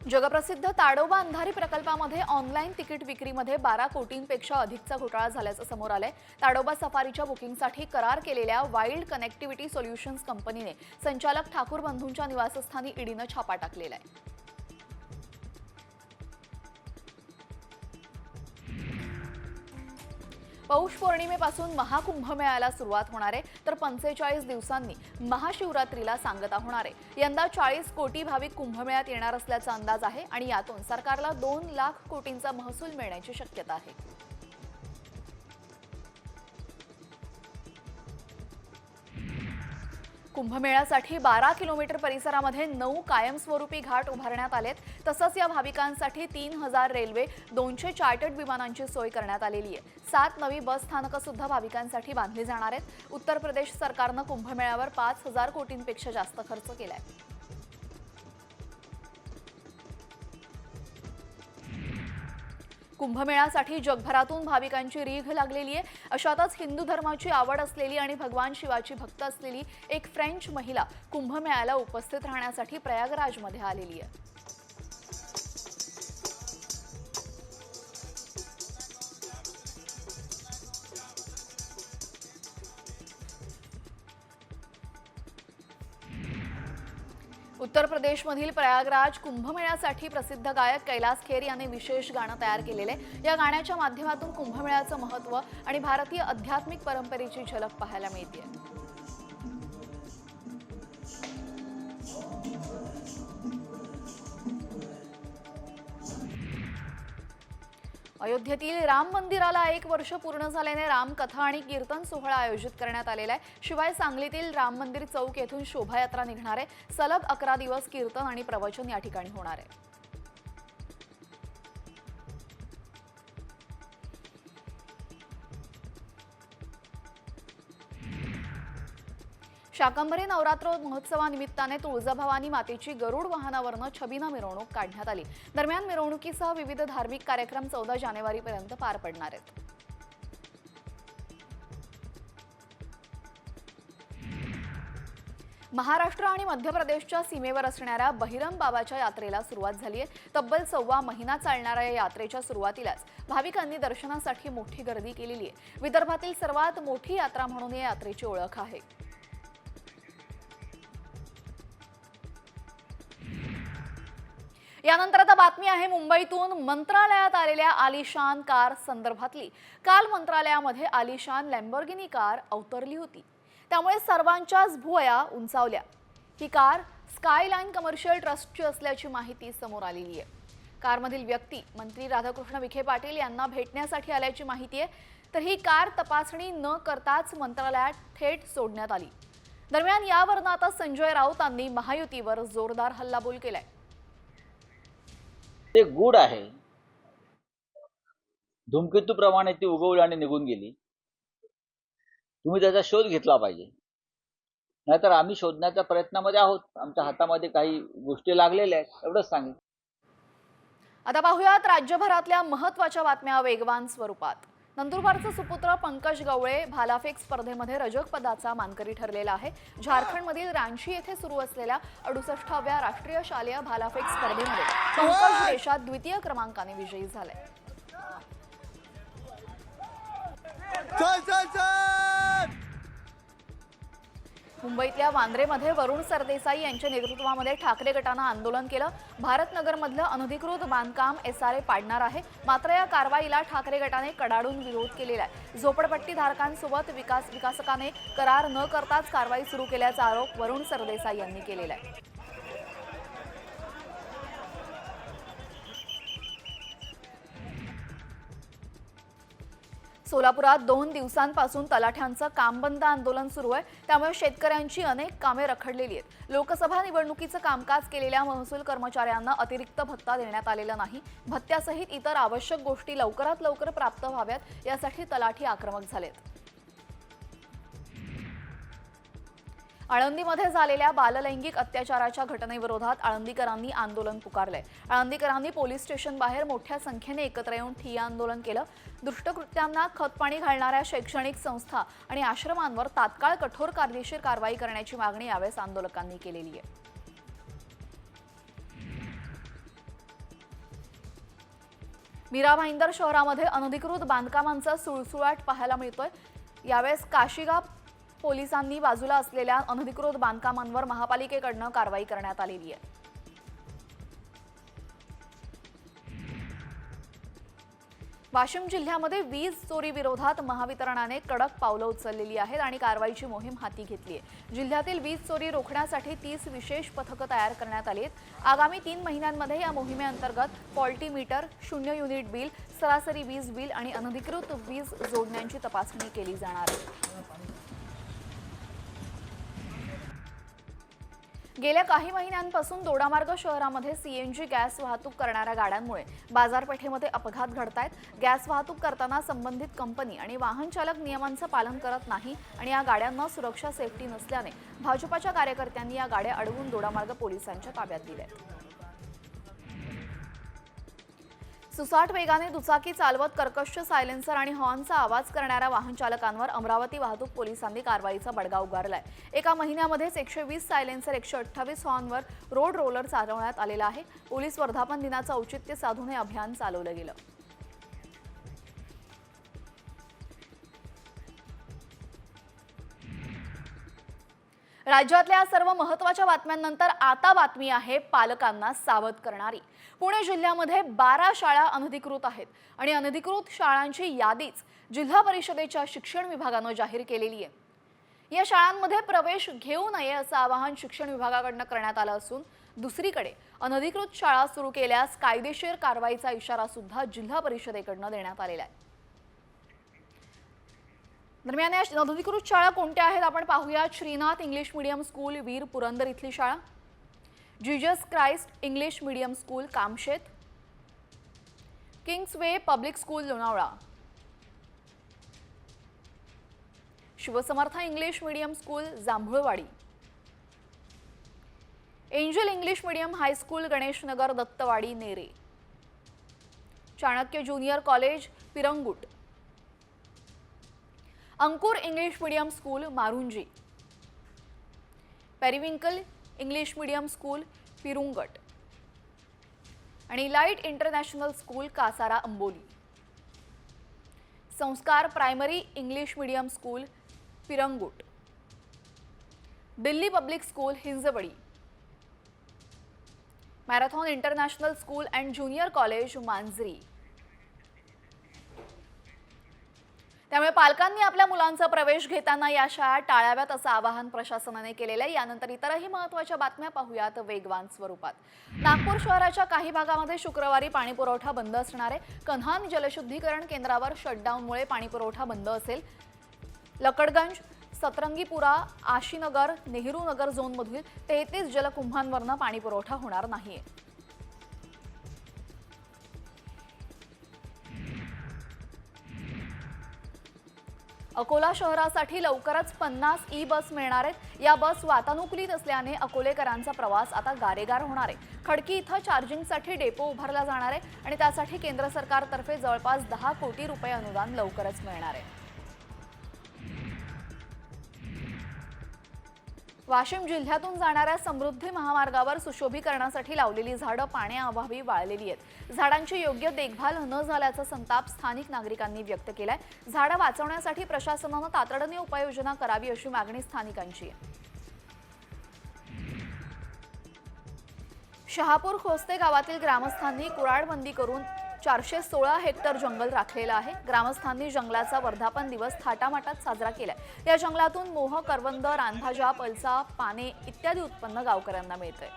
जगप्रसिद्ध ताडोबा अंधारी प्रकल्पामध्ये ऑनलाईन तिकीट विक्रीमध्ये 12 कोटींपेक्षा अधिकचा घोटाळा झाल्याचं समोर आलंय. ताडोबा सफारीच्या बुकिंगसाठी करार केलेल्या वाईल्ड कनेक्टिव्हिटी सोल्युशन्स कंपनीने संचालक ठाकूर बंधूंच्या निवासस्थानी ईडीनं छापा टाकलेला आहे. पौष पौर्णिमेपासून महाकुंभमेळ्याला सुरुवात होणार आहे, तर 45 दिवसांनी महाशिवरात्रीला सांगता होणार आहे. यंदा 40 कोटी भाविक कुंभमेळ्यात येणार असल्याचा अंदाज आहे आणि यातून सरकारला 2 लाख कोटींचा महसूल मिळण्याची शक्यता आहे. कुंभमेळ्यासाठी 12 किलोमीटर परिसरामध्ये 9 कायमस्वरूपी घाट उभारण्यात आलेत. तसंच या भाविकांसाठी 3,000 रेल्वे, 200 चार्टर्ड विमानांची सोय करण्यात आलेली आहे. 7 नवी बस स्थानकं सुद्धा भाविकांसाठी बांधली जाणार आहेत. उत्तर प्रदेश सरकारनं कुंभमेळ्यावर 5,000 कोटींपेक्षा जास्त खर्च केलाय. कुंभमेळ्यासाठी जगभरातून भाविकांची रीघ लागलेली आहे. अशातच हिंदू धर्माची आवड असलेली आणि भगवान शिवाची भक्त असलेली एक फ्रेंच महिला कुंभमेळ्याला उपस्थित राहण्यासाठी प्रयागराजमध्ये आलेली आहे. उत्तर प्रदेशमधील प्रयागराज कुंभमेळ्यासाठी प्रसिद्ध गायक कैलास खेर यांनी विशेष गाणं तयार केलेले. या गाण्याच्या माध्यमातून कुंभमेळ्याचं महत्त्व आणि भारतीय आध्यात्मिक परंपरेची झलक पाहायला मिळते. अयोध्येतील राम मंदिराला 1 वर्ष पूर्ण झाल्याने रामकथा आणि कीर्तन सोहळा आयोजित करण्यात आलेला आहे. शिवाय सांगलीतील राम मंदिर चौक येथून शोभायात्रा निघणार आहे. सलग 11 दिवस कीर्तन आणि प्रवचन या ठिकाणी होणार आहे. शाकंभरी नवरात्र महोत्सवानिमित्ताने तुळजाभवानी मातेची गरुड वाहनावरनं छबिना मिरवणूक काढण्यात आली. दरम्यान मिरवणुकीसह विविध धार्मिक कार्यक्रम 14 जानेवारीपर्यंत पार पडणार आहेत. महाराष्ट्र आणि मध्य प्रदेशच्या सीमेवर असणाऱ्या बहिरम बाबाच्या यात्रेला सुरुवात झाली आहे. तब्बल 1.25 महिना चालणाऱ्या या यात्रेच्या सुरुवातीलाच भाविकांनी दर्शनासाठी मोठी गर्दी केलेली आहे. विदर्भातील सर्वात मोठी यात्रा म्हणून या यात्रेची ओळख आहे. यानंतर आता बातमी आहे मुंबईतून मंत्रालयात आलेल्या आलिशान कार संदर्भातली. काल मंत्रालयामध्ये आलिशान लॅम्बोर्गिनी कार अवतरली होती, त्यामुळे सर्वांच्याच भुवया उंचावल्या. ही कार स्कायलाइन कमर्शियल ट्रस्टची असल्याची माहिती समोर आलेली आहे. कारमधील व्यक्ती मंत्री राधाकृष्ण विखे पाटील यांना भेटण्यासाठी आल्याची माहिती आहे. तर ही कार तपासणी न करताच मंत्रालयात थेट सोडण्यात आली. दरम्यान यावरून आता संजय राऊतांनी महायुतीवर जोरदार हल्लाबोल केलाय. ते गूढ आहे, धूमकेतूप्रमाणे ती उगवली आणि निघून गेली. तुम्ही त्याचा शोध घेतला पाहिजे, नाहीतर आम्ही शोधण्याच्या प्रयत्नामध्ये आहोत. आमच्या हातामध्ये काही गोष्टी लागलेल्या आहेत, एवढंच सांगेन. आता पाहूयात राज्यभरातल्या महत्त्वाच्या बातम्या वेगवान स्वरूपात. नंदुरबारचा सुपुत्र पंकज गवळे भालाफेक स्पर्धेमध्ये रजक पदाचा मानकरी ठरलेला आहे. झारखंडमधील रांची येथे सुरू असलेल्या 68व्या राष्ट्रीय शालेय भालाफेक स्पर्धेमध्ये पंकज देशात द्वितीय क्रमांकाने विजयी झाले. मुंबईतल्या वांद्रेमध्ये वरुण सरदेसाई यांच्या नेतृत्वामध्ये ठाकरे गटानं आंदोलन केलं. भारतनगरमधलं अनधिकृत बांधकाम SRA पाडणार आहे. मात्र या कारवाईला ठाकरे गटाने कडाडून विरोध केलेला आहे. झोपडपट्टीधारकांसोबत विकासकाने करार न करताच कारवाई सुरू केल्याचा आरोप वरुण सरदेसाई यांनी केलेला आहे. सोलापुरात 2 दिवसांपासून तलाठ्यांचं काम बंद आंदोलन सुरू आहे. त्यामुळे शेतकऱ्यांची अनेक कामे रखडलेली आहेत. लोकसभा निवडणुकीचं कामकाज केलेल्या महसूल कर्मचाऱ्यांना अतिरिक्त भत्ता देण्यात आलेला नाही. भत्त्यासहित इतर आवश्यक गोष्टी लवकरात लवकर प्राप्त व्हाव्यात यासाठी तलाठी आक्रमक झालेत. आळंदीमध्ये झालेल्या बाललैंगिक अत्याचाराच्या घटनेविरोधात आळंदीकरांनी आंदोलन पुकारलंय. आळंदीकरांनी पोलीस स्टेशन बाहेर मोठ्या संख्येने एकत्र येऊन ठिय्या आंदोलन केलं. दुष्टकृत्यांना खतपाणी घालणाऱ्या शैक्षणिक संस्था आणि आश्रमांवर तात्काळ कठोर कायदेशीर कारवाई करण्याची मागणी यावेळेस आंदोलकांनी केलेली आहे. मीरा भाईंदर शहरामध्ये अनधिकृत बांधकामांचा सुळसुळाट पाहायला मिळतोय. यावेळेस काशीगाव पोलिसांनी बाजूला असलेल्या अनधिकृत बांधकामांवर महापालिकेकडून कारवाई करण्यात आलेली आहे. वाशिम जिल्ह्यामध्ये वीज चोरी विरोधात महावितरणाने कडक पावलं उचललेली आहेत आणि कारवाईची मोहीम हाती घेतली आहे. जिल्ह्यातील वीज चोरी रोखण्यासाठी 30 विशेष पथकं तयार करण्यात आली आहेत. आगामी 3 महिन्यांमध्ये या मोहिमेअंतर्गत फॉल्टी मीटर, 0 युनिट बिल, सरासरी वीज बिल आणि अनधिकृत वीज जोडण्यांची तपासणी केली जाणार आहे. गेल्या काही महिन्यांपासून दोडामार्ग शहरामध्ये CNG गॅस वाहतूक करणाऱ्या गाड्यांमुळे बाजारपेठेमध्ये अपघात घडतायत. गॅस वाहतूक करताना संबंधित कंपनी आणि वाहन चालक नियमांचं पालन करत नाही आणि या गाड्यांना सुरक्षा सेफ्टी नसल्याने भाजपाच्या कार्यकर्त्यांनी या गाड्या अडवून दोडामार्ग पोलिसांच्या ताब्यात दिल्या. सुसाट वेगाने दुचाकी चालवत कर्कश सायलेन्सर आणि हॉर्नचा आवाज करणाऱ्या वाहन चालकांवर अमरावती वाहतूक पोलिसांनी कारवाईचा बडगा उगारलाय. एका महिन्यामध्येच 120 सायलेन्सर, 128 हॉर्नवर रोड रोलर चालवण्यात आलेला आहे. पोलीस वर्धापन दिनाचं औचित्य साधून हे अभियान चालवलं गेलं. राज्यातल्या सर्व महत्त्वाच्या बातम्यांनंतर आता बातमी आहे पालकांना सावध करणारी. पुणे जिल्ह्यामध्ये 12 शाळा अनधिकृत आहेत आणि अनधिकृत शाळांची यादीच जिल्हा परिषदेच्या शिक्षण विभागानं जाहीर केलेली आहे. या शाळांमध्ये प्रवेश घेऊ नये असं आवाहन शिक्षण विभागाकडून करण्यात आलं असून दुसरीकडे अनधिकृत शाळा सुरू केल्यास कायदेशीर कारवाईचा इशारा सुद्धा जिल्हा परिषदेकडून देण्यात आलेला आहे. दरम्यान या अनधिकृत शाळा कोणत्या आहेत आपण पाहूया. Shrinath English medium school Veer Purandar इथली शाळा, Jesus Christ English medium school Kamshet, kings way public school Lonavala, Shivsamarth English medium school Jambhulwadi, angel English medium high school Ganeshnagar Dattawadi Nere, Chanakya junior college Pirangut, Ankur English medium school Marunji, periwinkle English medium school Pirangut आणि light international school Kasara Amboli, Sanskar primary English medium school Pirangut, Delhi public school Hinjawadi, marathon international school and junior college मांजरी. त्यामुळे पालकांनी आपल्या मुलांचा प्रवेश घेताना या शाळा टाळाव्यात असं आवाहन प्रशासनाने केलेलं आहे. यानंतर इतरही महत्त्वाच्या बातम्या पाहूयात वेगवान स्वरूपात. नागपूर शहराच्या काही भागामध्ये शुक्रवारी पाणीपुरवठा बंद असणार आहे. कन्हान जलशुद्धीकरण केंद्रावर शटडाऊनमुळे पाणीपुरवठा बंद असेल. लकडगंज, सतरंगीपुरा, आशीनगर, नेहरू नगर झोनमधील 33 जलकुंभांवरनं पाणीपुरवठा होणार नाहीये. अकोला शहरासाठी लवकरच 50 ई बस मिळणार आहेत। या बस वातानुकूलित असल्याने अकोलेकरांचा प्रवास आता गारेगार होणार आहे। खडकी इथं चार्जिंगसाठी डेपो उभारला जाणार आहे आणि त्यासाठी केंद्र सरकारतर्फे जवळपास 10 कोटी रुपये अनुदान लवकरच मिळणार आहे। वाशिम जिल्ह्यातून जाणाऱ्या समृद्धी महामार्गावर सुशोभीकरणासाठी लावलेली झाडं पाण्याअभावी वाळलेली आहेत। झाडांची योग्य देखभाल न झाल्याचा संताप स्थानिक नागरिकांनी व्यक्त केलाय। झाडं वाचवण्यासाठी प्रशासनानं तातडीने उपाययोजना करावी अशी मागणी स्थानिकांची आहे। शहापूर खोस्ते गावातील ग्रामस्थांनी कुऱ्हाडबंदी करून 416 हेक्टर जंगल राखलेलं आहे। ग्रामस्थांनी जंगलाचा वर्धापन दिवस थाटामाटात साजरा केलाय। या जंगलातून मोह, करवंद, रानभाज्या, पलसा, पाने इत्यादी उत्पन्न गावकऱ्यांना मिळतंय।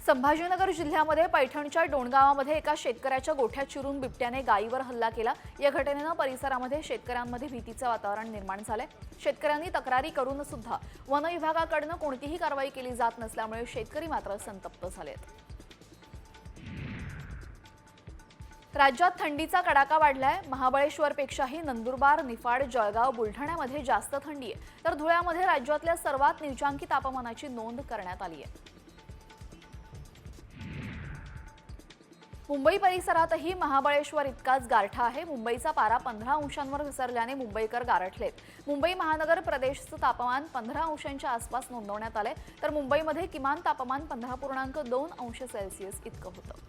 संभाजीनगर जिल्ह्यामध्ये पैठणच्या डोणगावामध्ये एका शेतकऱ्याच्या गोठ्यात चिरून बिबट्याने गायीवर हल्ला केला। या घटनेनं परिसरामध्ये शेतकऱ्यांमध्ये भीतीचं वातावरण निर्माण झालंय। शेतकऱ्यांनी तक्रारी करून सुद्धा वन विभागाकडून कोणतीही कारवाई केली जात नसल्यामुळे शेतकरी मात्र संतप्त झालेत। राज्यात थंडीचा कडाका वाढलाय। महाबळेश्वरपेक्षाही नंदुरबार, निफाड, जळगाव, बुलढाण्यामध्ये जास्त थंडी आहे, तर धुळ्यामध्ये राज्यातल्या सर्वात नीचांकी तापमानाची नोंद करण्यात आली आहे। मुंबई परिसरातही महाबळेश्वर इतकाच गारठा आहे। मुंबईचा पारा 15 अंशांवर घसरल्याने मुंबईकर गारठलेत। मुंबई महानगर प्रदेशचं तापमान 15 अंशांच्या आसपास नोंदवण्यात आलंय, तर मुंबईमध्ये किमान तापमान 15.2 अंश सेल्सिअस इतकं होतं।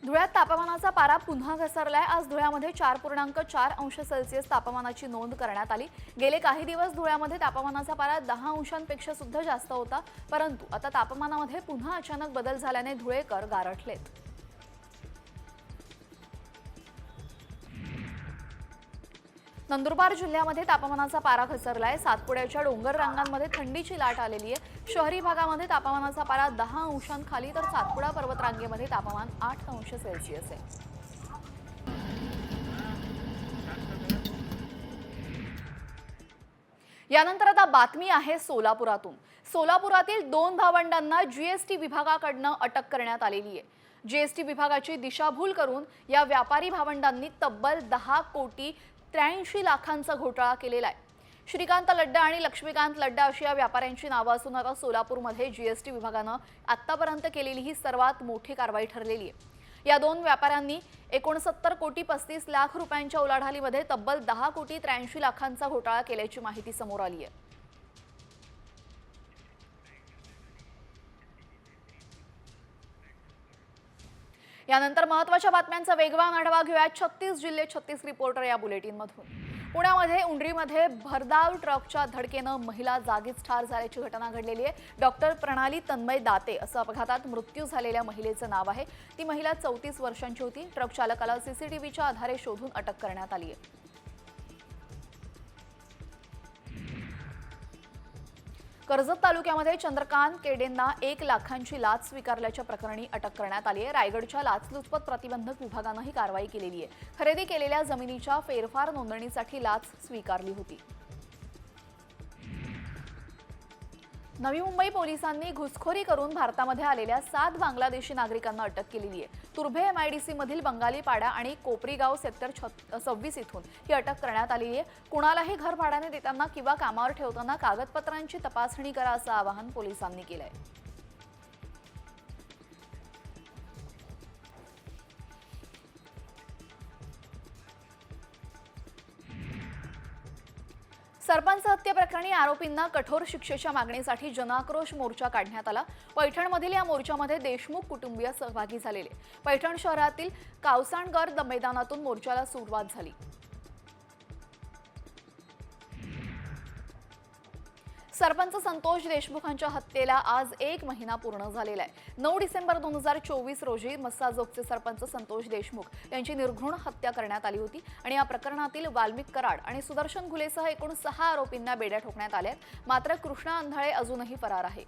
धुळ्यात तापमानाचा पारा पुन्हा घसरलाय। आज धुळ्यामध्ये 4.4 अंश सेल्सिअस तापमानाची नोंद करण्यात आली। गेले काही दिवस धुळ्यामध्ये तापमानाचा पारा 10 अंशांपेक्षा सुद्धा जास्त होता, परंतु आता तापमानामध्ये पुन्हा अचानक बदल झाल्याने धुळेकर गारठलेत। नंदुरबार जिल्ह्यामध्ये तापमानाचा पारा घसरलाय। सातपुड्याच्या डोंगर रांगांमध्ये थंडीची लाट आलेली आहे। शहरी भागामध्ये तापमानाचा पारा 10 अंशांखाली, तर सातपुडा पर्वतरांगेमध्ये तापमान 8 अंश सेल्सिअस आहे। यानंतर आता बातमी आहे सोलापुरातून। सोलापुरातील 2 भावंडांना जीएसटी विभागाकडून अटक करण्यात आलेली आहे। जीएसटी विभागाची दिशाभूल करून या व्यापारी भावंडांनी तब्बल 10 कोटी 83 लाखांचा घोटाळा केलेला आहे। श्रीकांत लड्डा आणि लक्ष्मीकांत लड्डा अशी या व्यापाऱ्यांची नावं असून आता सोलापूरमध्ये जीएसटी विभागानं आतापर्यंत केलेली ही सर्वात मोठी कारवाई ठरलेली आहे। या 2 व्यापाऱ्यांनी 69 कोटी 35 लाख रुपयांच्या उलाढालीमध्ये तब्बल 10 कोटी 83 लाखांचा घोटाळा केल्याची माहिती समोर आली आहे। यानंतर महत्त्वाच्या बातम्यांचा वेगवान आढावा घेऊया 36 जिल्हे 36 रिपोर्टर या बुलेटिनमधून। पुण्यामध्ये उंडरीमध्ये भरधाव ट्रकच्या धडकेनं महिला जागीच ठार झाल्याची घटना घडलेली आहे। डॉक्टर प्रणाली तन्मय दाते असं अपघातात मृत्यू झालेल्या महिलेचं नाव आहे। ती महिला 34 वर्षांची होती। ट्रक चालकाला सीसीटीव्हीच्या आधारे शोधून अटक करण्यात आली आहे। कर्जत तालुक्यामध्ये चंद्रकांत केडेंना 1 लाखांची लाच स्वीकारल्याच्या प्रकरणी अटक करण्यात आली आहे। रायगडच्या लाचलुचपत प्रतिबंधक विभागानं ही कारवाई केलेली आहे। खरेदी केलेल्या जमिनीच्या फेरफार नोंदणीसाठी लाच स्वीकारली होती। नवी मुंबई पोलिसांनी घुसखोरी करून भारतामध्ये आलेल्या 7 बांगलादेशी नागरिकांना अटक केलेली आहे। तुर्भे एमआयडीसी मधील बंगाली पाडा आणि कोपरीगाव सेक्टर 26 इथून ही अटक करण्यात आली आहे। कुणालाही घर भाड्याने देताना किंवा कामावर ठेवताना कागदपत्रांची तपासणी करा असं आवाहन पोलिसांनी केलं आहे। सरपंच हत्या प्रकरणी आरोपींना कठोर शिक्षेच्या मागणीसाठी जनाक्रोश मोर्चा काढण्यात आला। पैठणमधील या मोर्चामध्ये देशमुख कुटुंबीय सहभागी झालेले। पैठण शहरातील कावसाणगर मैदानातून मोर्चाला सुरुवात झाली। सरपंच संतोष देशमुखांच्या हत्येला आज 1 महिना पूर्ण झालेला आहे। 9 डिसेंबर 2024 रोजी मस्साजोगचे सरपंच संतोष देशमुख यांची निर्घृण हत्या करण्यात आली होती आणि या प्रकरणातील वाल्मिक कराड आणि सुदर्शन घुलेसह एकूण 6 आरोपींना बेड्या ठोकण्यात आल्या। मात्र कृष्णा अंधाळे अजूनही फरार आहे।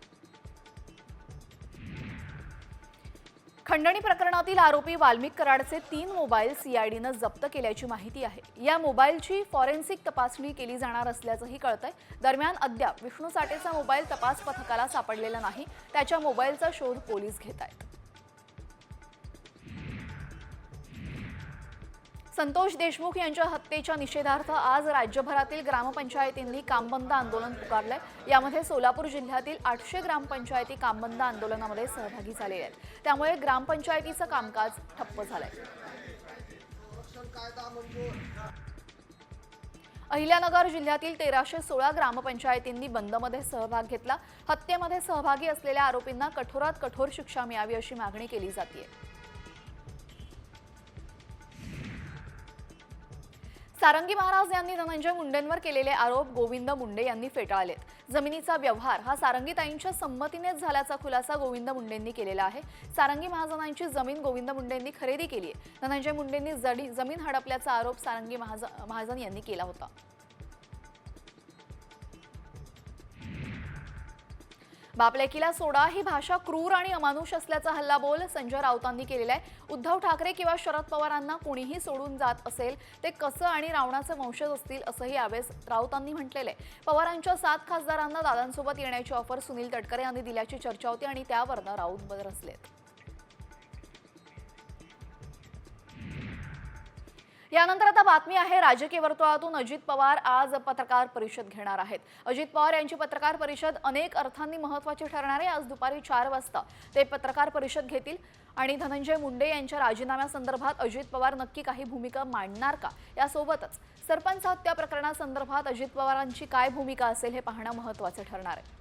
खंडणी प्रकरणातील आरोपी वाल्मिक कराडचे 3 मोबाईल सीआयडीनं जप्त केल्याची माहिती आहे। या मोबाईलची फॉरेन्सिक तपासणी केली जाणार असल्याचंही कळतंय। दरम्यान अद्याप विष्णू साठेचा मोबाईल तपास पथकाला सापडलेला नाही। त्याच्या मोबाईलचा शोध पोलीस घेत आहेत। संतोष देशमुख यांच्या हत्येच्या निषेधार्थ आज राज्यभरातील ग्रामपंचायतींनी कामबंद आंदोलन पुकारलंय. यामध्ये सोलापूर जिल्ह्यातील 800 ग्रामपंचायती कामबंद आंदोलनामध्ये सहभागी झालेल्या आहेत. त्यामुळे ग्रामपंचायतीचं कामकाज ठप्प झालंय. अहिल्यानगर जिल्ह्यातील 1316 ग्रामपंचायतींनी बंदमध्ये सहभाग घेतला. हत्येमध्ये सहभागी असलेल्या आरोपींना कठोरात कठोर शिक्षा मिळावी अशी मागणी केली जाते. सारंगी महाराज यांनी धनंजय मुंडेंवर केलेले आरोप गोविंद मुंडे यांनी फेटाळलेत. जमिनीचा व्यवहार हा सारंगीताईंच्या संमतीनेच झाल्याचा खुलासा गोविंद मुंडेंनी केलेला आहे. सारंगी महाजनांची जमीन गोविंद मुंडेंनी खरेदी केली आहे. धनंजय मुंडेंनी जमीन हडपल्याचा आरोप सारंगी महाजन यांनी केला होता. बापलेकीला सोडा ही भाषा क्रूर आणि अमानुष असल्याचा हल्लाबोल संजय राऊतांनी केलेला आहे. उद्धव ठाकरे किंवा शरद पवारांना कोणीही सोडून जात असेल ते कसं आणि रावणाचे वंशज असतील असंही यावेळेस राऊतांनी म्हटलेलं आहे. पवारांच्या 7 खासदारांना दादांसोबत येण्याची ऑफर सुनील तटकरे यांनी दिल्याची चर्चा होती आणि त्यावरनं राऊत बरसलेत. यानंतर आता बातमी आहे राजकीय वर्तुळातून. अजित पवार आज पत्रकार परिषद घेणार आहेत. अजित पवार यांची पत्रकार परिषद अनेक अर्थांनी महत्त्वाची ठरणार आहे. आज दुपारी 4 वाजता ते पत्रकार परिषद घेतील आणि धनंजय मुंडे यांच्या राजीनाम्यासंदर्भात अजित पवार नक्की काही भूमिका मांडणार का, यासोबतच सरपंच हत्या प्रकरणासंदर्भात अजित पवारांची काय भूमिका असेल हे पाहणं महत्त्वाचं ठरणार आहे.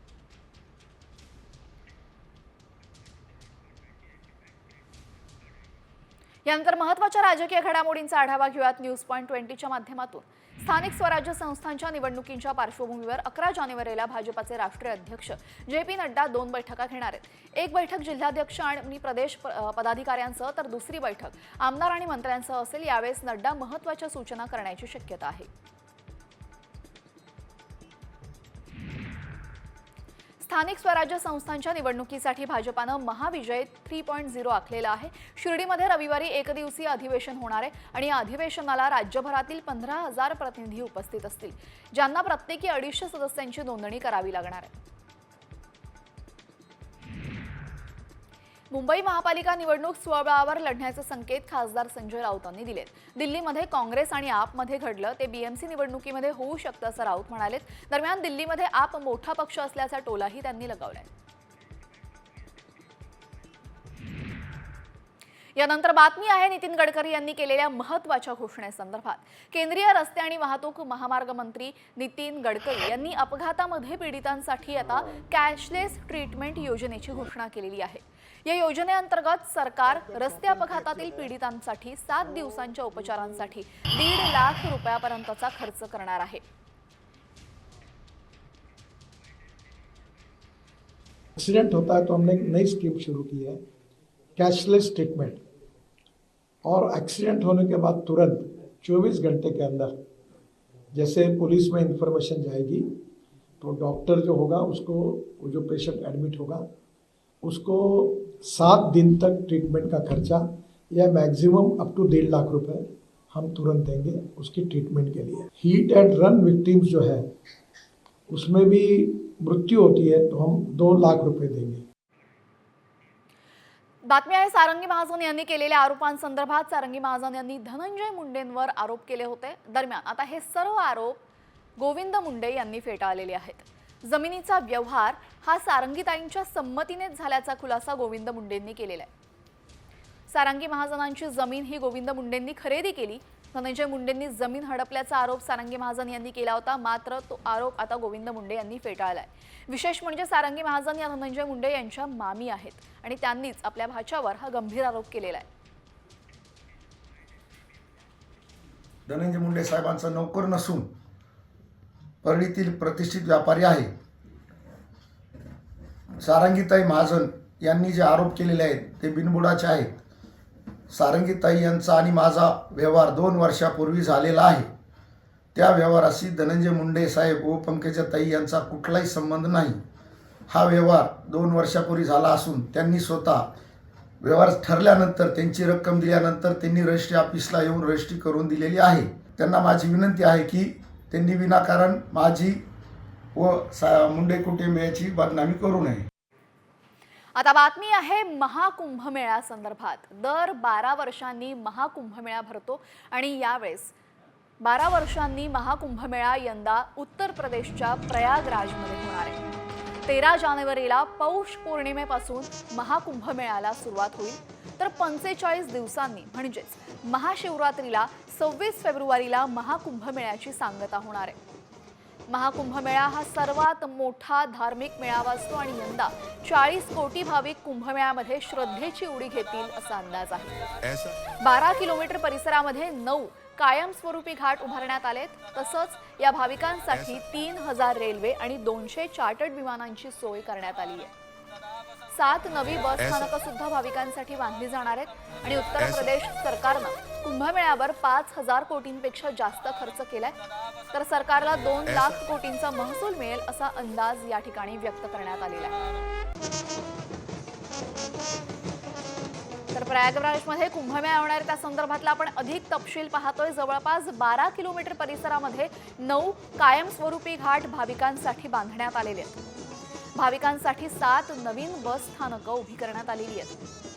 यानंतर महत्त्वाच्या राजकीय घडामोडींचा आढावा घेऊयात न्यूज पॉइंट 20च्या माध्यमातून. स्थानिक स्वराज्य संस्थांच्या निवडणुकींच्या पार्श्वभूमीवर 11 जानेवारीला भाजपाचे राष्ट्रीय अध्यक्ष जे.पी. नड्डा 2 बैठका घेणार आहेत. एक बैठक जिल्हाध्यक्ष आणि प्रदेश पदाधिकाऱ्यांसह तर दुसरी बैठक आमदार आणि मंत्र्यांसह असेल. यावेळेस नड्डा महत्त्वाच्या सूचना करण्याची शक्यता आहे. स्थानिक स्वराज्य संस्थांच्या निवडणुकीसाठी भाजपानं महाविजय 3.0 आखलेला आहे. शिर्डीमध्ये रविवारी एकदिवसीय अधिवेशन होणार आहे आणि या अधिवेशनाला राज्यभरातील 15,000 प्रतिनिधी उपस्थित असतील, ज्यांना प्रत्येकी 250 सदस्यांची नोंदणी करावी लागणार आहे. मुंबई महापालिका निवडणूक स्वबळावर लढण्याचे संकेत खासदार संजय राऊतांनी दिलेत. दिल्लीमध्ये काँग्रेस आणि आपमध्ये घडलं ते बीएमसी निवडणुकीमध्ये होऊ शकतं असं राऊत म्हणालेत. दरम्यान दिल्लीमध्ये आप मोठा पक्ष असल्याचा टोलाही त्यांनी लगावलाय. यानंतर बातमी आहे नितीन गडकरी यांनी केलेल्या महत्त्वाच्या घोषणेसंदर्भात. केंद्रीय रस्ते आणि वाहतूक महामार्ग मंत्री नितीन गडकरी यांनी अपघातामध्ये पीडितांसाठी आता कॅशलेस ट्रीटमेंट योजनेची घोषणा केलेली आहे. या योजनेअंतर्गत सरकार रस्ते अपघातातील पीडितांसाठी 7 दिवसांच्या उपचारांसाठी 1.5 लाख रुपयापर्यंतचा खर्च करणार आहे. एक्सीडेंट होता है तो हमने एक नई स्कीम शुरू की है, कैशलेस ट्रीटमेंट. और एक्सीडेंट होने के बाद तुरंत 24 घंटे के अंदर जैसे पुलिस में इंफॉर्मेशन जाएगी तो डॉक्टर जो होगा उसको, जो पेशेंट एडमिट होगा उसको 7 दिन तक ट्रीटमेंट का खर्चा या मैक्सिमम अप टू 1.5 लाख रुपए हम तुरंत देंगे उसकी ट्रीटमेंट के लिए. हीट एंड रन विक्टिम्स जो है उसमें भी मृत्यु होती है तो हम 2 लाख रुपए देंगे. बातमी आहे सारंगी महाजन यांनी केलेल्या आरोपांसंदर्भात. सारंगी महाजन यांनी धनंजय मुंडेंवर आरोप केले होते. दरम्यान आता हे सर्व आरोप गोविंद मुंडे यांनी फेटाळलेले आहेत. जमिनीचा व्यवहार हा सारंगीताईंच्या संमतीनेच झाल्याचा खुलासा गोविंद मुंडेंनी केलेला आहे. सारंगी महाजनांची जमीन ही गोविंद मुंडेंनी खरेदी केली. धनंजय मुंडेंनी जमीन हडपल्याचा आरोप सारंगी महाजन यांनी केला होता, मात्र तो आरोप आता गोविंद मुंडे यांनी फेटाळलाय. विशेष म्हणजे सारंगी महाजन या धनंजय मुंडे यांच्या मामी आहेत आणि त्यांनीच आपल्या भाच्यावर हा गंभीर आरोप केलेला आहे. धनंजय मुंडे साहेबांचा नोकर नसून परळीतील प्रतिष्ठित व्यापारी आहे. सारंगीताई महाजन यांनी जे आरोप केलेले आहेत ते बिनबुडाचे आहेत. सारंगीताई यांचा आणि माझा व्यवहार 2 वर्षापूर्वी झालेला आहे. त्या व्यवहाराशी धनंजय मुंडे साहेब व पंकजाताई यांचा कुठलाही संबंध नाही. हा व्यवहार 2 वर्षापूर्वी झाला असून त्यांनी स्वतः व्यवहार ठरल्यानंतर त्यांची रक्कम दिल्यानंतर त्यांनी रजिस्ट्री ऑफिसला येऊन रजिस्ट्री करून दिलेली आहे. त्यांना माझी विनंती आहे की त्यांनी विनाकारण माझी व मुंडे कुटुंबियाची बदनामी करू नये. आता बातमी आहे महाकुंभमेळा संदर्भात. दर 12 वर्षांनी महाकुंभमेळा भरतो आणि यावेळेस 12 वर्षांनी महाकुंभमेळा यंदा उत्तर प्रदेशच्या प्रयागराजमध्ये होणार आहे. 13 जानेवारीला पौष पौर्णिमेपासून महाकुंभमेळ्याला सुरुवात होईल, तर 45 दिवसांनी म्हणजेच महाशिवरात्रीला 26 फेब्रुवारीला महाकुंभमेळ्याची सांगता होणार आहे. महाकुंभमेळा हा सर्वात मोठा धार्मिक मेळावा असतो आणि यंदा 40 कोटी भाविक कुंभमेळ्यामध्ये श्रद्धेची उडी घेतील असा अंदाज आहे. 12 किलोमीटर परिसरामध्ये 9 कायमस्वरूपी घाट उभारण्यात आलेत. तसंच या भाविकांसाठी 3000 रेल्वे आणि 200 चार्टर्ड विमानांची सोय करण्यात आली आहे. 7 नवी बस स्थानकं सुद्धा भाविकांसाठी बांधली जाणार आहेत आणि उत्तर प्रदेश सरकारनं कुंभमेळ्यावर 5000 कोटींपेक्षा जास्त खर्च केलाय, तर सरकारला 2 लाख कोटींचा महसूल मिळेल असा अंदाज या ठिकाणी व्यक्त करण्यात आलेला आहे. तर प्रयागराजमध्ये कुंभमेळा होणार त्या संदर्भातला आपण अधिक तपशील पाहतोय. जवळपास 12 किलोमीटर परिसरामध्ये 9 कायमस्वरूपी घाट भाविकांसाठी बांधण्यात आलेले आहेत. भाविकांसाठी 7 नवीन बस स्थानकं उभी करण्यात आलेली आहेत.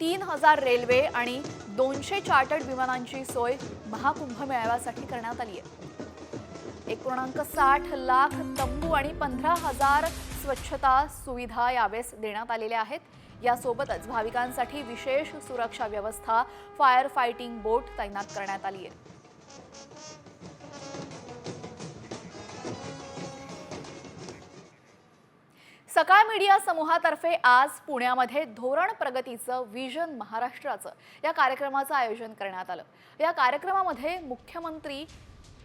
3000 रेल्वे आणि 200 चार्टर्ड विमानांची सोय महाकुंभमेळ्यासाठी करण्यात आली आहे. 1.60 लाख तंबू आणि 15,000 स्वच्छता सुविधा यावेळेस देण्यात आलेल्या आहेत. यासोबतच भाविकांसाठी विशेष सुरक्षा व्यवस्था, फायर फायटिंग बोट तैनात करण्यात आली आहे. सकाळ मीडिया समूहातर्फे आज पुण्यामध्ये धोरण प्रगतीचं विजन महाराष्ट्राचं या कार्यक्रमाचं आयोजन करण्यात आलं. या कार्यक्रमामध्ये मुख्यमंत्री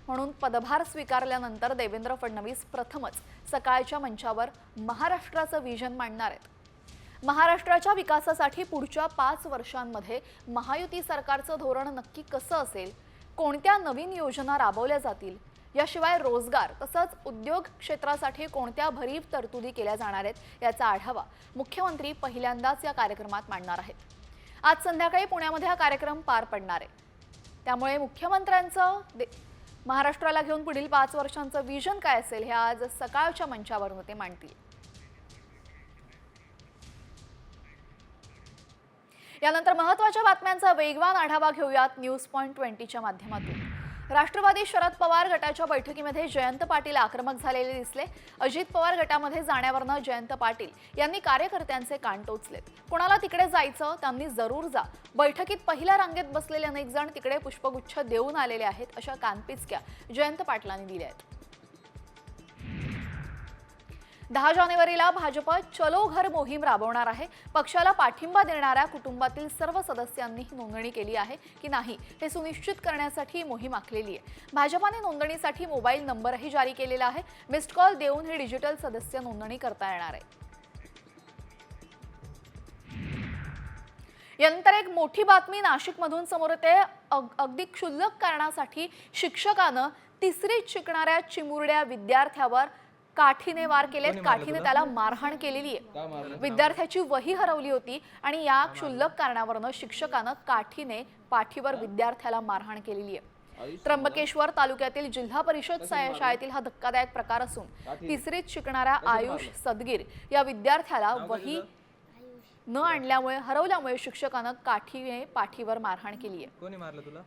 म्हणून पदभार स्वीकारल्यानंतर देवेंद्र फडणवीस प्रथमच सकाळच्या मंचावर महाराष्ट्राचं विजन मांडणार आहेत. महाराष्ट्राच्या विकासासाठी पुढच्या 5 वर्षांमध्ये महायुती सरकारचं धोरण नक्की कसं असेल, कोणत्या नवीन योजना राबवल्या जातील, याशिवाय रोजगार तसंच उद्योग क्षेत्रासाठी कोणत्या भरीव तरतुदी केल्या जाणार आहेत याचा आढावा मुख्यमंत्री पहिल्यांदाच या कार्यक्रमात मांडणार आहेत. आज संध्याकाळी पुण्यामध्ये हा कार्यक्रम पार पडणार आहे. त्यामुळे मुख्यमंत्र्यांचं महाराष्ट्राला घेऊन पुढील 5 वर्षांचं विजन काय असेल हे आज सकाळच्या मंचावरून ते मांडतील. यानंतर महत्त्वाच्या बातम्यांचा वेगवान आढावा घेऊयात न्यूज पॉइंट 20च्या माध्यमातून. राष्ट्रवादी शरद पवार गटाच्या बैठकीमध्ये जयंत पाटील आक्रमक झालेले दिसले. अजित पवार गटामध्ये जाण्यावरनं जयंत पाटील यांनी कार्यकर्त्यांचे कान टोचलेत. कोणाला तिकडे जायचं त्यांनी जरूर जा. बैठकीत पहिल्या रांगेत बसलेले अनेक जण तिकडे पुष्पगुच्छ देऊन आलेले आहेत अशा कानपिचक्या जयंत पाटलांनी दिल्या आहेत. 10 जानेवारीला भाजप चलो घर मोहीम राबवणार आहे. पक्षाला पाठिंबा देणाऱ्या कुटुंबातील सर्व सदस्यांनी नोंदणी केली आहे की नाही हे सुनिश्चित करण्यासाठी ही मोहीम आखलेली आहे. भाजपाने नोंदणीसाठी मोबाईल नंबरही जारी केलेला आहे. मिस्ड कॉल देऊन हे डिजिटल सदस्य नोंदणी करता येणार आहे. यानंतर एक मोठी बातमी नाशिकमधून समोर येते. अगदी क्षुल्लक कारणासाठी शिक्षकानं 3रीत शिकणाऱ्या चिमुरड्या विद्यार्थ्यावर काठीने वार केलेत. काठीने त्याला मारहाण केलेली आहे. विद्यार्थ्याची वही हरवली होती आणि या क्षुल्लक कारणावरून शिक्षकानं काठीने पाठीवर विद्यार्थ्याला मारहाण केलेली आहे. त्र्यंबकेश्वर तालुक्यातील जिल्हा परिषद शाळेतील हा धक्कादायक प्रकार असून 3रीत शिकणाऱ्या आयुष सदगीर या विद्यार्थ्याला वही न आणल्यामुळे हरवल्यामुळे शिक्षकानं काठीने पाठीवर मारहाण केली आहे. कोणी मारलं तुला?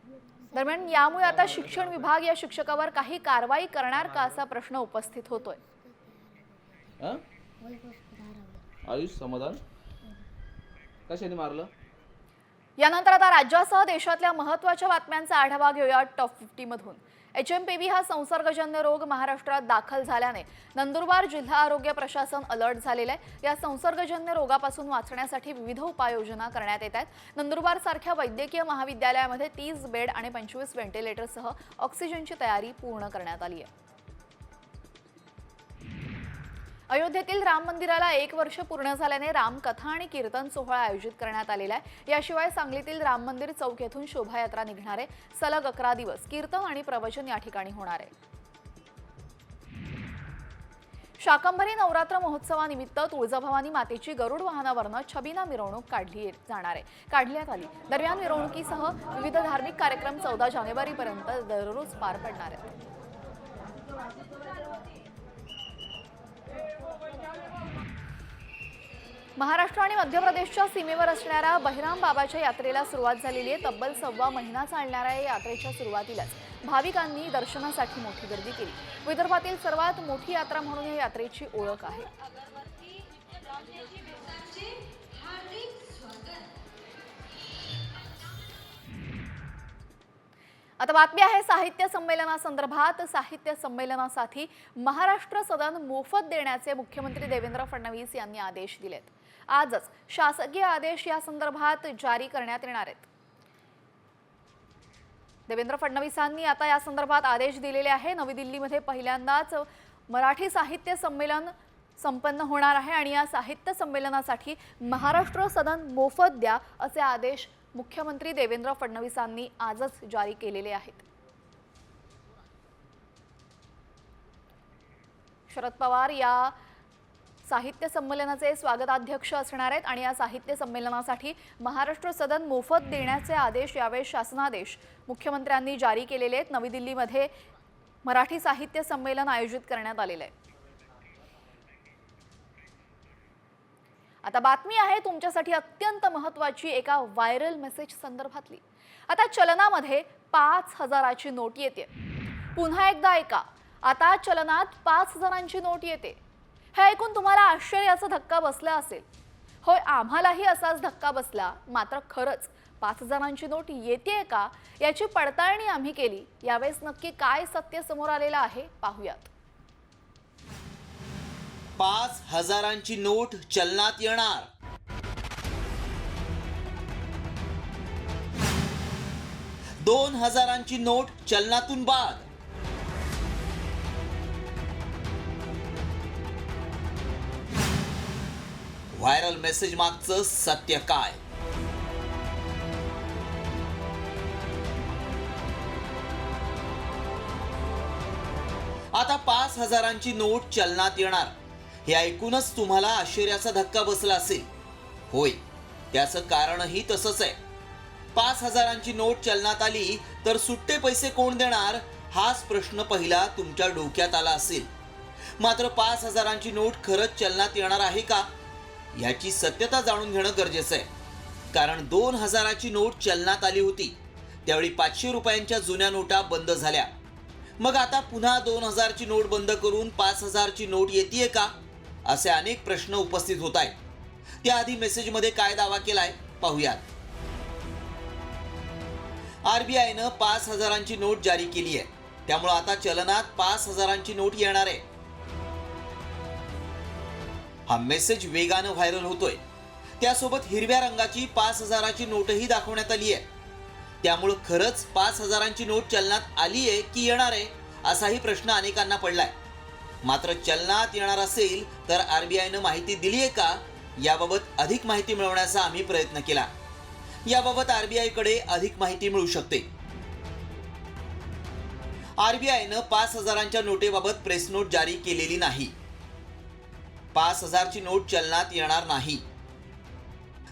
दरम्यान यामुळे आता शिक्षण विभाग या शिक्षकावर काही कारवाई करणार का असा प्रश्न उपस्थित होतोय. आयुष समाधान कशाने मारलं? यानंतर आता राज्यासह देशातल्या महत्त्वाच्या बातम्यांचा आढावा घेऊया टॉप 50 मधून. HMPV हा संसर्गजन्य रोग महाराष्ट्रात दाखल झाल्याने नंदुरबार जिल्हा आरोग्य प्रशासन अलर्ट झालेलं आहे. या संसर्गजन्य रोगापासून वाचण्यासाठी विविध उपाययोजना करण्यात येत आहेत. नंदुरबार सारख्या वैद्यकीय महाविद्यालयामध्ये 30 बेड आणि 25 व्हेंटिलेटरसह ऑक्सिजनची तयारी पूर्ण करण्यात आली आहे. अयोध्येतील राम मंदिराला 1 वर्ष पूर्ण झाल्याने रामकथा आणि कीर्तन सोहळा आयोजित करण्यात आलेला आहे. याशिवाय सांगलीतील राम मंदिर चौक येथून शोभायात्रा निघणार आहे. सलग 11 दिवस कीर्तन आणि प्रवचन या ठिकाणी होणार आहे. शाकंभरी नवरात्र महोत्सवानिमित्त तुळजाभवानी मातेची गरुड वाहनावरनं छबिना मिरवणूक काढण्यात आली. दरम्यान मिरवणुकीसह विविध धार्मिक कार्यक्रम 14 जानेवारीपर्यंत दररोज पार पडणार आहेत. महाराष्ट्र आणि मध्य प्रदेशच्या सीमेवर असणाऱ्या बहिराम बाबाच्या यात्रेला सुरुवात झालेली आहे. तब्बल 1.25 महिना चालणाऱ्या या यात्रेच्या सुरुवातीलाच भाविकांनी दर्शनासाठी मोठी गर्दी केली. विदर्भातील सर्वात मोठी यात्रा म्हणून या यात्रेची ओळख आहे. आता बातमी आहे साहित्य संमेलनासंदर्भात. साहित्य संमेलनासाठी महाराष्ट्र सदन मोफत देण्याचे मुख्यमंत्री देवेंद्र फडणवीस यांनी आदेश दिलेत. आजच शासकीय आदेश या संदर्भात जारी करण्यात येणार आहेत. देवेंद्र फडणवीसांनी आता या संदर्भात आदेश दिलेले आहे. नवी दिल्लीमध्ये पहिल्यांदाच मराठी साहित्य संमेलन संपन्न होणार आहे आणि या साहित्य संमेलनासाठी महाराष्ट्र सदन मोफत द्या असे आदेश मुख्यमंत्री देवेंद्र फडणवीसांनी आजच जारी केलेले आहेत. शरद पवार या साहित्य संमेलनाचे स्वागताध्यक्ष असणार आहेत आणि या साहित्य संमेलनासाठी महाराष्ट्र सदन मोफत देण्याचे आदेश यावेळी शासनादेश मुख्यमंत्र्यांनी जारी केलेले आहेत. नवी दिल्लीमध्ये मराठी साहित्य संमेलन आयोजित करण्यात आलेले आहे. आता बातमी आहे तुमच्यासाठी अत्यंत महत्त्वाची एका व्हायरल मेसेज संदर्भातली. आता चलनामध्ये 5,000ची नोट येते. पुन्हा एकदा ऐका, आता चलनात 5,000ची नोट येते. हे ऐकून तुम्हाला आश्चर्याचा धक्का बसला असेल. होय, आम्हालाही असाच धक्का बसला. मात्र खरंच 5,000ची नोट येते का याची पडताळणी आम्ही केली. यावेळेस नक्की काय सत्य समोर आलेलं आहे पाहूयात. 5,000ची नोट चलनात येणार. दोन 2,000ची नोट चलनातून बाद. व्हायरल मेसेज मागचं सत्य काय? आता 5,000ची नोट चलनात येणार हे ऐकूनच तुम्हाला आश्चर्याचा धक्का बसला असेल. होय, त्याचं कारणही तसंच आहे. 5,000ची नोट चलनात आली तर सुट्टे पैसे कोण देणार हाच प्रश्न पहिला तुमच्या डोक्यात आला असेल. मात्र 5,000ची नोट खरंच चलनात येणार आहे का याची सत्यता जाणून घेणं गरजेचं आहे. कारण 2,000ची नोट चलनात आली होती त्यावेळी 500 रुपयांच्या जुन्या नोटा बंद झाल्या. मग आता पुन्हा 2,000ची नोट बंद करून 5,000ची नोट येते का असे अनेक प्रश्न उपस्थित होत आहेत. त्याआधी मेसेजमध्ये काय दावा केलाय पाहूयात. आरबीआयनं 5,000ची नोट जारी केली आहे. त्यामुळे आता चलनात 5,000ची नोट येणार आहे. हा मेसेज वेगानं व्हायरल होतोय. त्यासोबत हिरव्या रंगाची 5,000ची नोटही दाखवण्यात आली आहे. त्यामुळे खरंच 5,000ची नोट चलनात आली आहे की येणार आहे असाही प्रश्न अनेकांना पडलाय. मात्र चलनात येणार असेल तर आरबीआयनं माहिती दिली आहे का याबाबत अधिक माहिती मिळवण्याचा आम्ही प्रयत्न केला. याबाबत आरबीआयकडे अधिक माहिती मिळू शकते. आरबीआयनं 5,000च्या नोटेबाबत प्रेस नोट जारी केलेली नाही. 5,000ची नोट चलनात येणार नाही.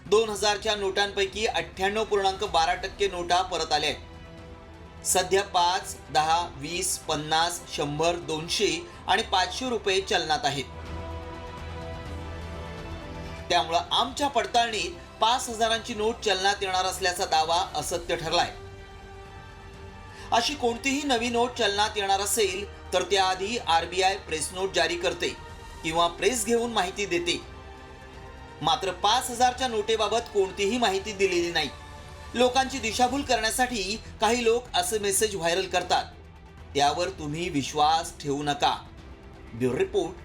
2,000च्या नोटांपैकी 98.12% नोटा परत आल्या आहेत. सध्या 5, 10, 20, 50, 100, 200 आणि 500 रुपये चलनात आहेत. त्यामुळे आमच्या पडताळणीत 5,000ची नोट चलनात येणार असल्याचा दावा असत्य ठरलाय. अशी कोणतीही नवी नोट चलनात येणार असेल तर त्याआधी आरबीआय प्रेस नोट जारी करते किंवा प्रेस घेऊन माहिती देते. मात्र 5,000च्या नोटेबाबत कोणतीही माहिती दिलेली नाही. लोकांची दिशाभूल करण्यासाठी काही लोक असे मेसेज व्हायरल करतात. त्यावर तुम्ही विश्वास ठेवू नका. Bureau report.